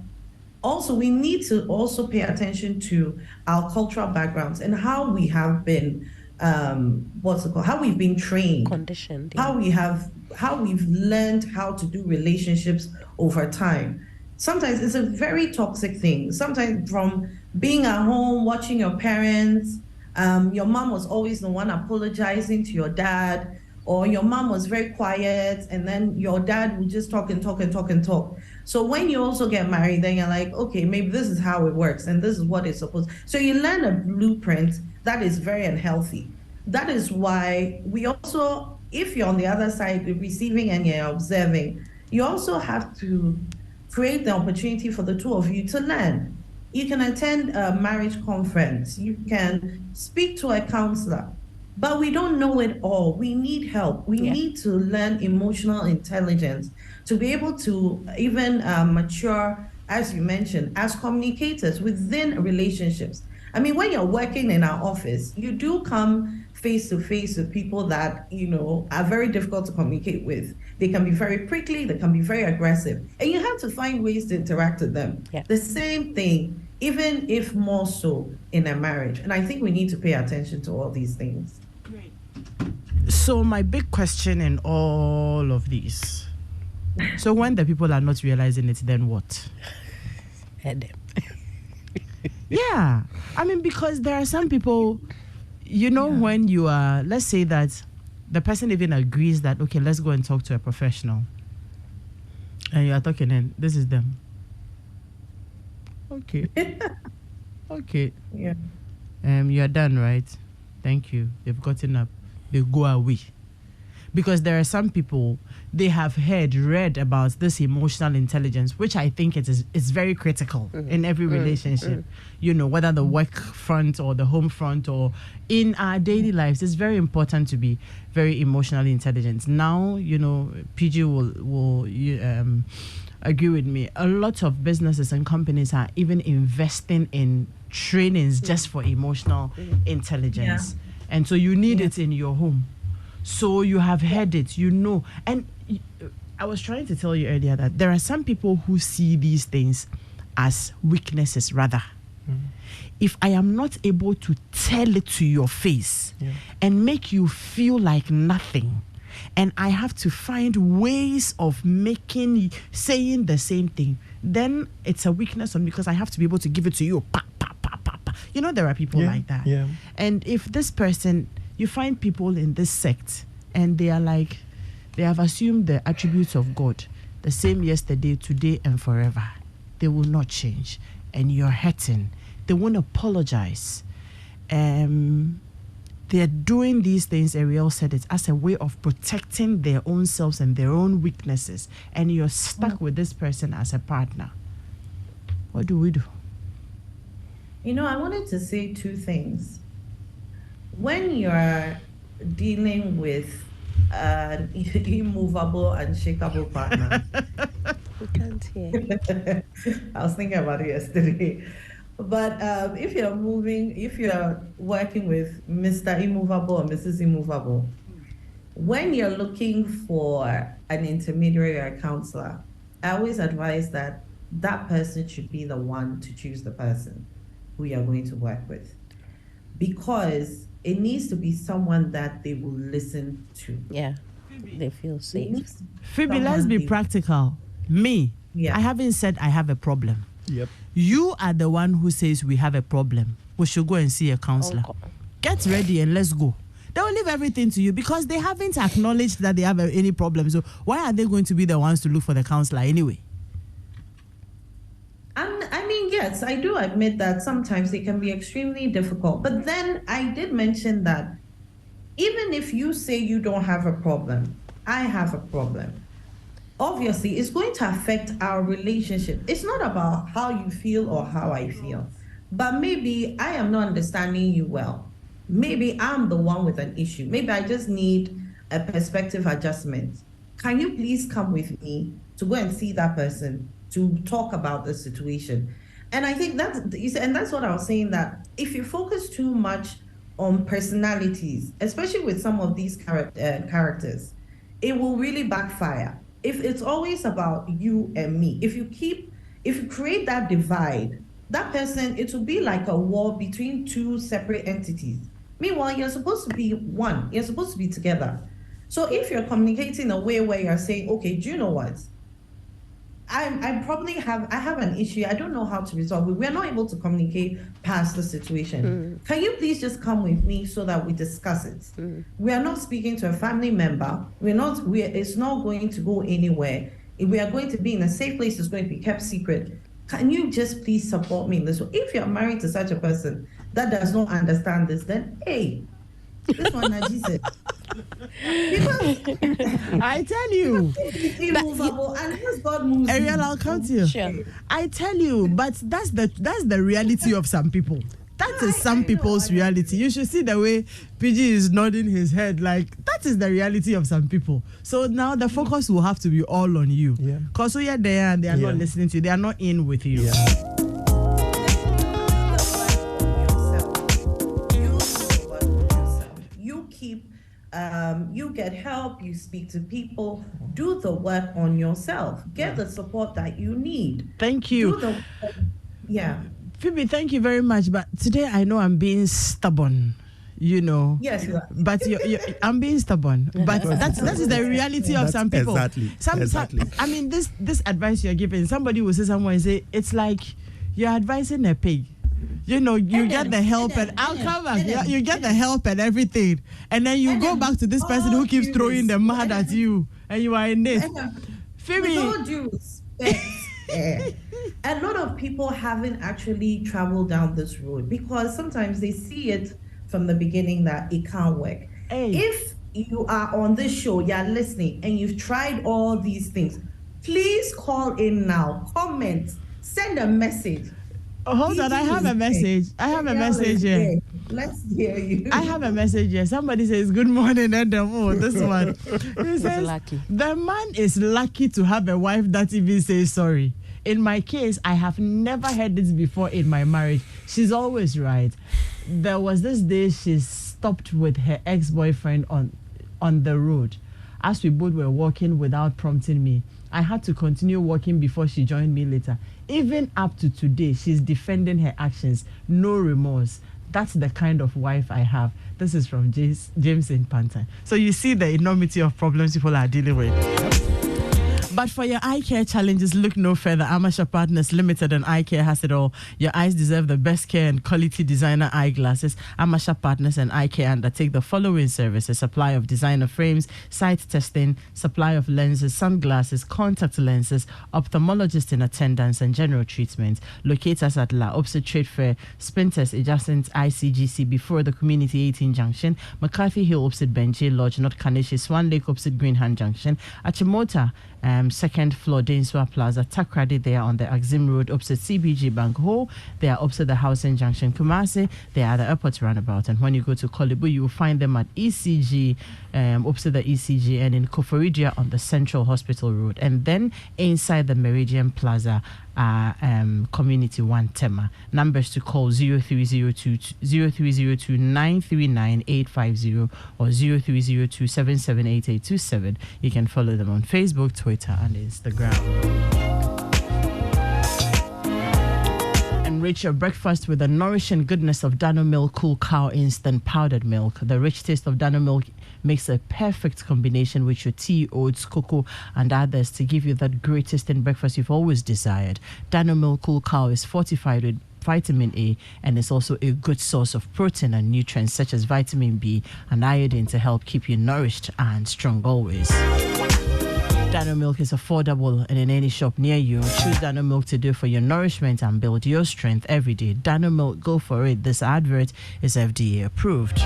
also we need to also pay attention to our cultural backgrounds and how we have been, how we've been trained, conditioned, yeah. how we've learned how to do relationships over time. Sometimes it's a very toxic thing. Sometimes from being at home, watching your parents, your mom was always the one apologizing to your dad, or your mom was very quiet, and then your dad would just talk and talk and talk and talk. So when you also get married, then you're like, okay, maybe this is how it works, and this is what it's supposed. So you learn a blueprint that is very unhealthy. That is why we also, if you're on the other side, the receiving and you're observing, you also have to create the opportunity for the two of you to learn. You can attend a marriage conference, you can speak to a counselor, but we don't know it all. We need help. We need to learn emotional intelligence to be able to even mature, as you mentioned, as communicators within relationships. I mean, when you're working in our office, you do come face to face with people that, are very difficult to communicate with. They can be very prickly, they can be very aggressive, and you have to find ways to interact with them. Yeah. The same thing, even if more so in a marriage. And I think we need to pay attention to all these things. Great. So my big question in all of these, so when the people are not realizing it, then what? Head them. Yeah. I mean, because there are some people, when you are, let's say that the person even agrees that, okay, let's go and talk to a professional. And you are talking and this is them. Okay. Okay. Yeah. You are done, right? Thank you. They've gotten up. They go away. Because there are some people, they have read about this emotional intelligence, which I think it is very critical in every relationship. You know, whether the work front or the home front or in our daily lives, it's very important to be very emotionally intelligent. Now, you know, PG will agree with me. A lot of businesses and companies are even investing in trainings just for emotional intelligence. And so you need it in your home. So you have heard it, you know. And I was trying to tell you earlier that there are some people who see these things as weaknesses rather. If I am not able to tell it to your face and make you feel like nothing, and I have to find ways of saying the same thing, then it's a weakness on me because I have to be able to give it to you. You know, there are people like that. Yeah. And if this person, you find people in this sect and they are like, they have assumed the attributes of God, the same yesterday, today, and forever. They will not change. And you're hurting. They won't apologize. They're doing these things, Ariel said it, as a way of protecting their own selves and their own weaknesses. And you're stuck with this person as a partner. What do we do? You know, I wanted to say two things. When you're dealing with an immovable, unshakable partner, We can't hear. I was thinking about it yesterday. But if you're working with Mr. Immovable or Mrs. Immovable, when you're looking for an intermediary or a counselor, I always advise that person should be the one to choose the person who you're going to work with, because it needs to be someone that they will listen to. Yeah, they feel safe. Phoebe, let's be practical. Me, I haven't said I have a problem. Yep. You are the one who says we have a problem. We should go and see a counselor. Get ready and let's go. They will leave everything to you because they haven't acknowledged that they have any problem. So why are they going to be the ones to look for the counselor anyway? I mean, yes, I do admit that sometimes it can be extremely difficult. But then I did mention that even if you say you don't have a problem, I have a problem. Obviously, it's going to affect our relationship. It's not about how you feel or how I feel. But maybe I am not understanding you well. Maybe I'm the one with an issue. Maybe I just need a perspective adjustment. Can you please come with me to go and see that person to talk about the situation? And I think that's what I was saying, that if you focus too much on personalities, especially with some of these characters, it will really backfire. If it's always about you and me, if you create that divide, that person, it will be like a war between two separate entities. Meanwhile, you're supposed to be one. You're supposed to be together. So if you're communicating in a way where you're saying, okay, do you know what? I have an issue. I don't know how to resolve it. We're not able to communicate past the situation. Can you please just come with me so that we discuss it? We are not speaking to a family member. It's not going to go anywhere. We are going to be in a safe place. It's going to be kept secret. Can you just please support me in this? If you're married to such a person that does not understand this, then hey, this one Naji said. I tell you, immovable, unless God moves. Ariel, I'll come to you. Sure. I tell you, but that's the reality of some people. That is some people's reality. You should see the way PG is nodding his head, like that is the reality of some people. So now the focus will have to be all on you. Because you're there and they are not listening to you. They are not in with you. You get help, you speak to people, do the work on yourself, get the support that you need. Thank you. Phoebe, thank you very much. But today I know I'm being stubborn, you know. Yes, you are. But I'm being stubborn. But that is the reality of some people. Exactly. I mean, this advice you're giving, somebody will say somewhere and say, it's like you're advising a pig. You know, you get the help and I'll come back. You get the help and everything. And then you go back to this person who keeps throwing the mud at you. And you are in this. Phoebe. With all due respect, a lot of people haven't actually traveled down this road because sometimes they see it from the beginning that it can't work. Hey. If you are on this show, you're listening, and you've tried all these things, please call in now, comment, send a message. Oh, hold on, I have a message. I have a message here. Let's hear you. I have a message here. Somebody says, good morning, Adam. Oh, this one. He says, lucky. The man is lucky to have a wife that even says sorry. In my case, I have never heard this before in my marriage. She's always right. There was this day she stopped with her ex-boyfriend on the road. As we both were walking without prompting me, I had to continue walking before she joined me later. Even up to today, she's defending her actions. No remorse. That's the kind of wife I have. This is from James in Pantan. So you see the enormity of problems people are dealing with. But for your eye care challenges, look no further. Amasha Partners Limited and Eye Care has it all. Your eyes deserve the best care and quality designer eyeglasses. Amasha Partners and Eye Care undertake the following services: supply of designer frames, sight testing, supply of lenses, sunglasses, contact lenses, ophthalmologist in attendance, and general treatment. Locate us at La Opposite Trade Fair, Spinters adjacent ICGC before the Community 18 Junction, McCarthy Hill opposite Benji Lodge, North Kaneshi, Swan Lake opposite Greenhand Junction, Achimota, second floor, Dainswa Plaza, Takrady. They are on the Axim Road opposite CBG Bank Hall. They are opposite the Housing Junction, Kumasi. They are the airport roundabout. And when you go to Kolibu, you will find them at ECG, opposite the ECG, and in Koforidia on the Central Hospital Road. And then inside the Meridian Plaza, Community 1 Tema. Numbers to call 0302 939 850 or 0302 778827. You can follow them on Facebook, Twitter, and Instagram. Enrich your breakfast with the nourishing goodness of Dano Milk Cool Cow Instant Powdered Milk. The rich taste of Dano Milk makes a perfect combination with your tea, oats, cocoa, and others to give you that great tasting breakfast you've always desired. Dano Milk Cool Cow is fortified with vitamin A and is also a good source of protein and nutrients such as vitamin B and iodine to help keep you nourished and strong always. Dano Milk is affordable and in any shop near you. Choose Dano Milk today for your nourishment and build your strength every day. Dano Milk, go for it. This advert is FDA approved.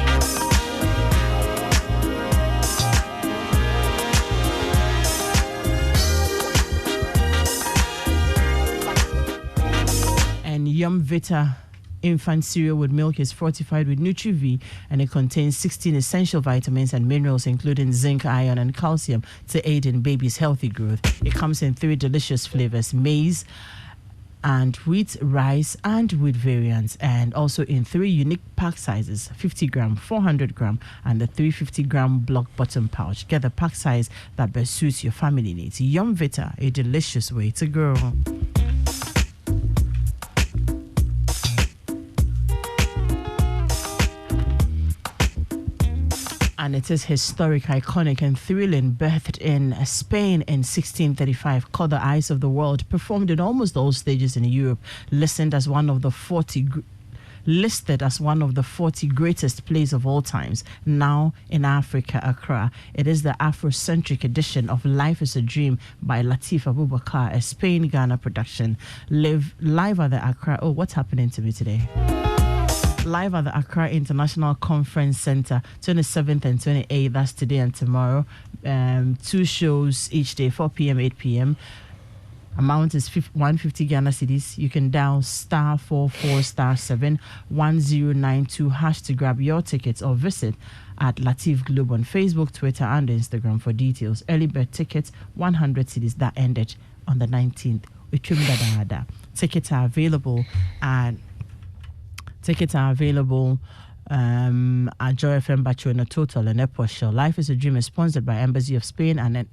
And Yum Vita infant cereal with milk is fortified with Nutri-V, and it contains 16 essential vitamins and minerals, including zinc, iron, and calcium, to aid in baby's healthy growth. It comes in 3 delicious flavors: maize and wheat, rice, and wheat variants, and also in 3 unique pack sizes: 50 gram, 400 gram, and the 350 gram block bottom pouch. Get the pack size that best suits your family needs. Yum Vita, a delicious way to grow. And it is historic, iconic, and thrilling. Birthed in Spain in 1635, caught the eyes of the world, performed in almost all stages in Europe, listed as one of the 40 greatest plays of all times. Now in Africa, Accra, it is the Afrocentric edition of Life is a Dream by Latif Abubakar, a Spain-Ghana production. Live at the Accra. Oh, what's happening to me today? Live at the Accra International Conference Center, 27th and 28th. That's today and tomorrow. 2 shows each day, 4 p.m., 8 p.m. Amount is 150 Ghana cedis. You can dial *44*7 1092 hash to grab your tickets, or visit at Latif Globe on Facebook, Twitter, and Instagram for details. Early bird tickets, 100 cedis. That ended on the 19th. Tickets are available and at Joy FM Bachuena Total and Airport Shell. Life is a Dream is sponsored by Embassy of Spain and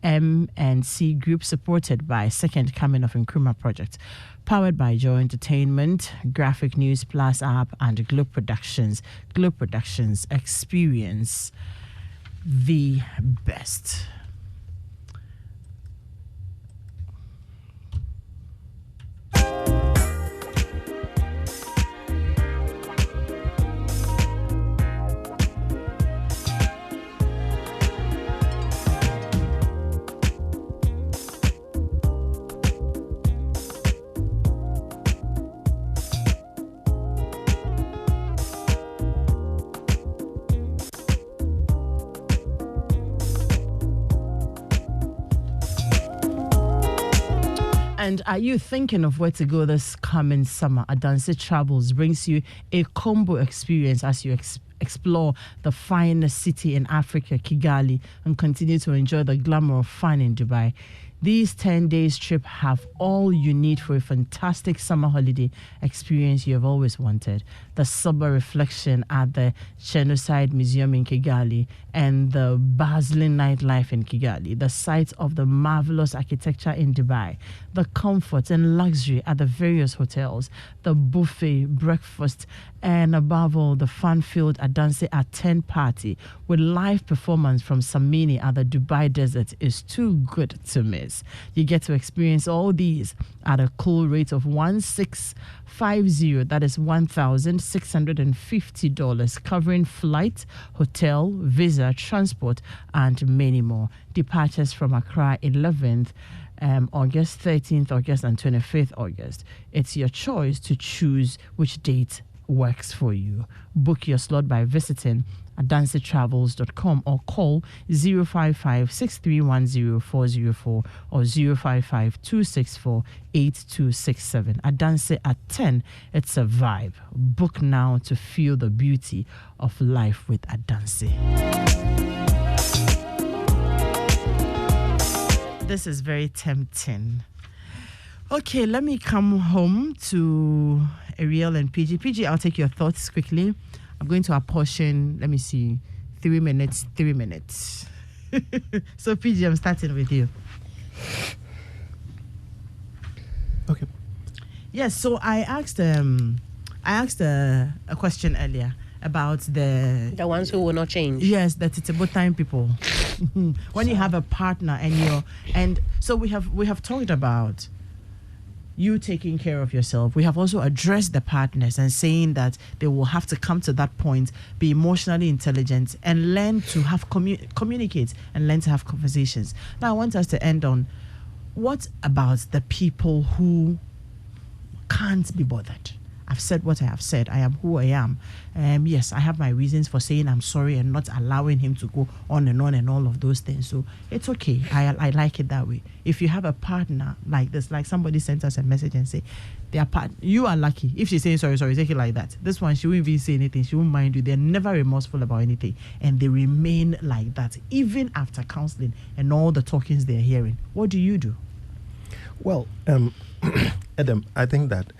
MNC Group, supported by Second Coming of Nkrumah Project, powered by Joy Entertainment, Graphic News Plus app, and Globe Productions. Globe Productions, experience the best. And are you thinking of where to go this coming summer? Adanse Travels brings you a combo experience as you explore the finest city in Africa, Kigali, and continue to enjoy the glamour of fun in Dubai. These 10 days trip have all you need for a fantastic summer holiday experience you have always wanted. The summer reflection at the Genocide Museum in Kigali and the bustling nightlife in Kigali, the sight of the marvelous architecture in Dubai, the comfort and luxury at the various hotels, the buffet, breakfast, and above all, the fun-filled Adanse at 10 party with live performance from Samini at the Dubai desert is too good to miss. You get to experience all these at a cool rate of $1,650, that is $1,650, covering flight, hotel, visa, transport, and many more. Departures from Accra 11th, August, 13th August, and 25th August. It's your choice to choose which date works for you. Book your slot by visiting adancetravels.com or call 055-6310-404 or 055-264-8267. Adanse at 10. It's a vibe. Book now to feel the beauty of life with Adanse. This is very tempting. Okay, let me come home to Ariel and PG. PG, I'll take your thoughts quickly. I'm going to apportion, let me see, 3 minutes. So, PG, I'm starting with you. Okay. Yes, so I asked a question earlier about the ones who will not change. Yes, the Titebo time people. When you have a partner and so we have talked about you taking care of yourself. We have also addressed the partners and saying that they will have to come to that point, be emotionally intelligent, and learn to have communicate and learn to have conversations. Now, I want us to end on, what about the people who can't be bothered? I've said what I have said. I am who I am. Yes, I have my reasons for saying I'm sorry and not allowing him to go on and all of those things. So it's okay. I like it that way. If you have a partner like this, like somebody sent us a message and say, you are lucky. If she's saying sorry, take it like that. This one, she won't even say anything. She won't mind you. They're never remorseful about anything. And they remain like that, even after counseling and all the talkings they're hearing. What do you do? Well, Adam, I think that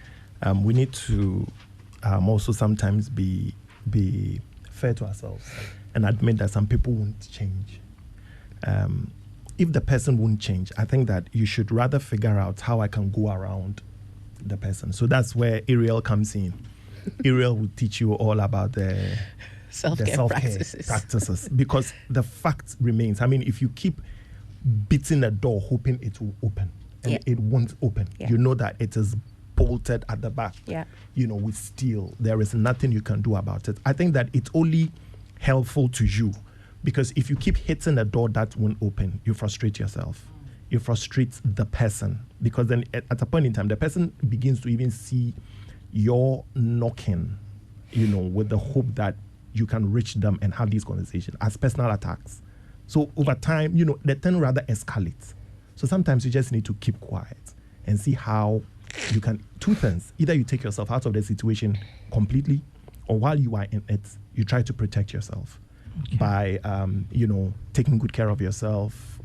we need to also sometimes be fair to ourselves and admit that some people won't change. If the person won't change, I think that you should rather figure out how I can go around the person. So that's where Ariel comes in. Ariel will teach you all about the self-care practices. Because the fact remains, I mean, if you keep beating a door hoping it will open, and it won't open, you know that it is bolted at the back, with steel. There is nothing you can do about it. I think that it's only helpful to you, because if you keep hitting a door that won't open, you frustrate yourself. You frustrate the person, because then at a point in time, the person begins to even see your knocking, with the hope that you can reach them and have these conversations as personal attacks. So over time, the thing rather escalates. So sometimes you just need to keep quiet and see how you can, two things. Either you take yourself out of the situation completely, or while you are in it, you try to protect yourself by, taking good care of yourself,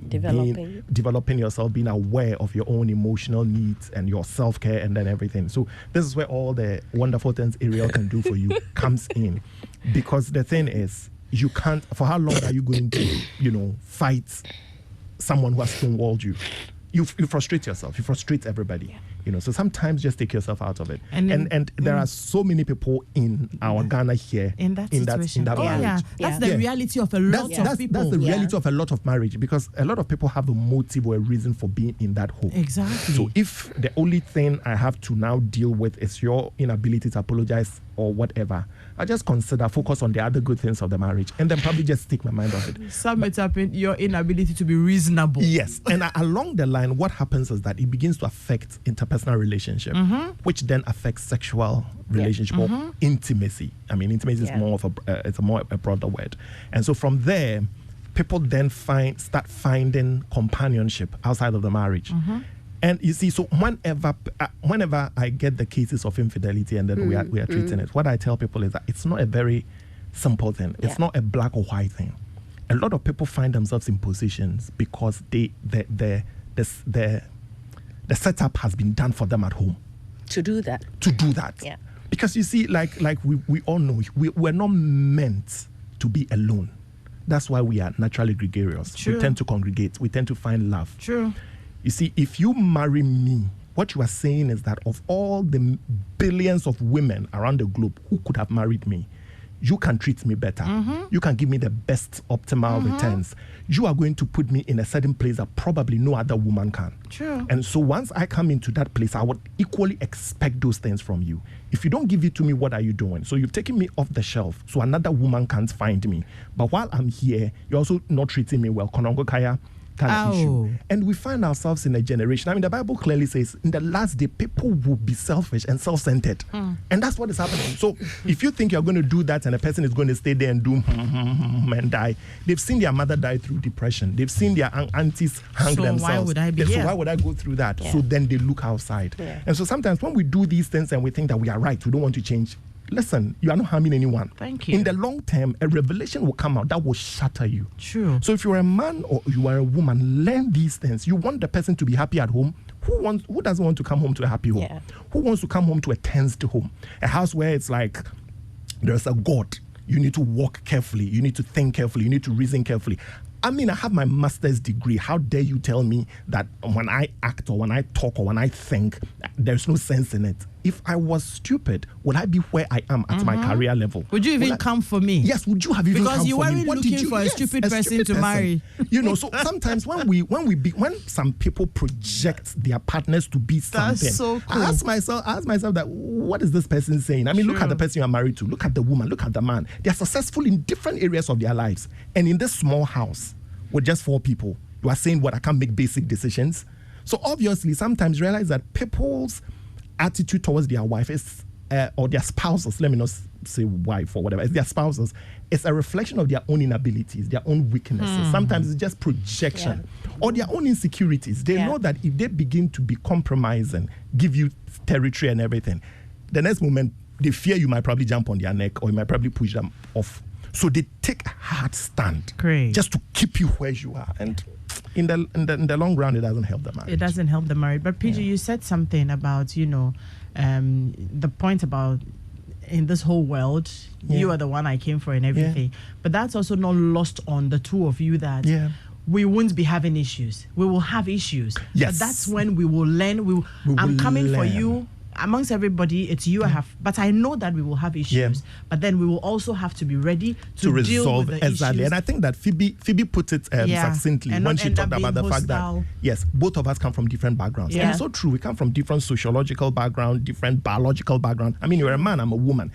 developing yourself, being aware of your own emotional needs and your self-care, and then everything. So this is where all the wonderful things Ariel can do for you comes in. Because the thing is, you can't, for how long are you going to, fight someone who has stonewalled you? You frustrate yourself. You frustrate everybody. So sometimes just take yourself out of it. And there are so many people in our Ghana here in that marriage. That's the reality of a lot of people. That's the reality of a lot of marriage, because a lot of people have a motive or a reason for being in that home. Exactly. So if the only thing I have to now deal with is your inability to apologize or whatever, I just focus on the other good things of the marriage, and then probably just stick my mind on it. Sum it up in your inability to be reasonable. Yes. And along the line, what happens is that it begins to affect interpersonal relationship, which then affects sexual relationship or intimacy. I mean, intimacy is more of a broader word. And so from there, people then start finding companionship outside of the marriage. And you see, so whenever I get the cases of infidelity and then we are treating it, what I tell people is that it's not a very simple thing. It's not a black or white thing. A lot of people find themselves in positions because the setup has been done for them at home. To do that. Yeah. Because you see, like we all know, we're not meant to be alone. That's why we are naturally gregarious. True. We tend to congregate. We tend to find love. True. You see, if you marry me, what you are saying is that of all the billions of women around the globe who could have married me, you can treat me better. You can give me the best optimal returns. You are going to put me in a certain place that probably no other woman can. True. And so once I come into that place, I would equally expect those things from you. If you don't give it to me, what are you doing? So you've taken me off the shelf so another woman can't find me. But while I'm here, you're also not treating me well. Konongo Kaya kind of issue. And we find ourselves in a generation. I mean, the Bible clearly says in the last day, people will be selfish and self-centered. And that's what is happening. So if you think you're going to do that and a person is going to stay there and do and die, they've seen their mother die through depression. They've seen their aunties hang themselves. Why would I be here? So why would I go through that? Yeah. So then they look outside. Yeah. And so sometimes when we do these things and we think that we are right, we don't want to change, listen, you are not harming anyone. Thank you. In the long term, a revelation will come out that will shatter you. True. So if you're a man or you are a woman, learn these things. You want the person to be happy at home. Who doesn't want to come home to a happy home? Yeah. Who wants to come home to a tensed home? A house where it's like there's a God. You need to walk carefully. You need to think carefully. You need to reason carefully. I mean, I have my master's degree. How dare you tell me that when I act or when I talk or when I think, there's no sense in it? If I was stupid, would I be where I am at my career level? Would you even come for me? Yes, would you have even because come you for me? weren't looking for a stupid person to marry. You know, so sometimes when some people project their partners to be something, That's so cool. I ask myself that what is this person saying? I mean, look at the person you are married to, look at the woman, look at the man. They are successful in different areas of their lives, and in this small house with just 4 people, you are saying what I can't make basic decisions. So obviously, sometimes realize that people's attitude towards their wife is, or their spouses, let me not say wife or whatever, it's their spouses, it's a reflection of their own inabilities, their own weaknesses. Sometimes it's just projection or their own insecurities. They know that if they begin to be compromising, give you territory and everything, the next moment they fear you might probably jump on their neck or you might probably push them off. So they take a hard stand just to keep you where you are. And in the long run, it doesn't help the marriage. It doesn't help the marriage. But PG, you said something about, the point about in this whole world, you are the one I came for and everything. But that's also not lost on the two of you that we won't be having issues. We will have issues. Yes. But that's when we will learn. I'm coming for you. Amongst everybody, it's you I have, but I know that we will have issues. But then we will also have to be ready to resolve deal with the exactly. issues. And I think that Phoebe put it succinctly And when not she end talked up about the being fact that hostile. yes, both of us come from different backgrounds. Yeah. And it's so true. We come from different sociological background, different biological background. I mean, you're a man, I'm a woman.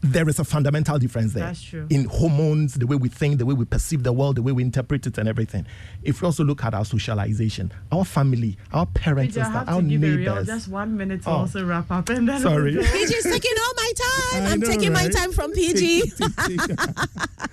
There is a fundamental difference there. That's true. In hormones, the way we think, the way we perceive the world, the way we interpret it and everything. If we also look at our socialization, our family, our parents, and stuff, our neighbors. Just 1 minute to also wrap up. And then sorry. PG's taking all my time. I I'm know, taking my right? time from PG.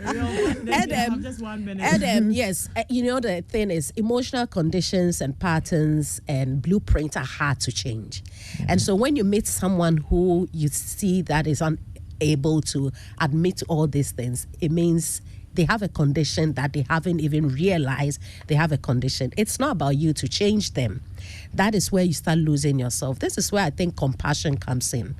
Adam, just 1 minute. Adam, yes. The thing is, emotional conditions and patterns and blueprints are hard to change. And so when you meet someone who you see that is unable to admit to all these things, it means they have a condition that they haven't even realized they have a condition. It's not about you to change them. That is where you start losing yourself. This is where I think compassion comes in.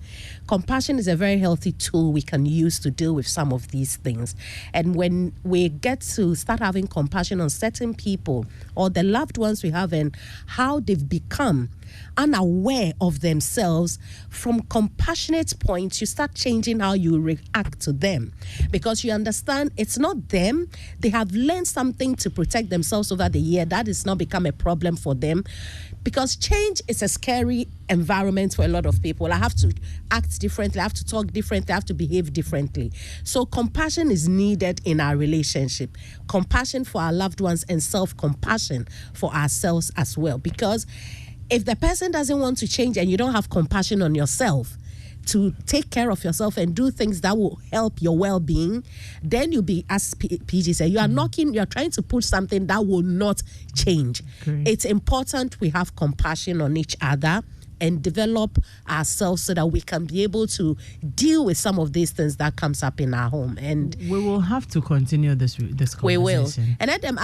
Compassion is a very healthy tool we can use to deal with some of these things. And when we get to start having compassion on certain people or the loved ones we have and how they've become unaware of themselves, from compassionate points, you start changing how you react to them because you understand it's not them. They have learned something to protect themselves over the year. That has not become a problem for them because change is a scary environment for a lot of people. I have to act differently. I have to talk differently. I have to behave differently. So compassion is needed in our relationship. Compassion for our loved ones and self-compassion for ourselves as well. Because if the person doesn't want to change and you don't have compassion on yourself, to take care of yourself and do things that will help your well-being, then you'll be, as PG said, you're trying to push something that will not change. Great. It's important we have compassion on each other and develop ourselves so that we can be able to deal with some of these things that comes up in our home. And we will have to continue this conversation. we will. And Adam,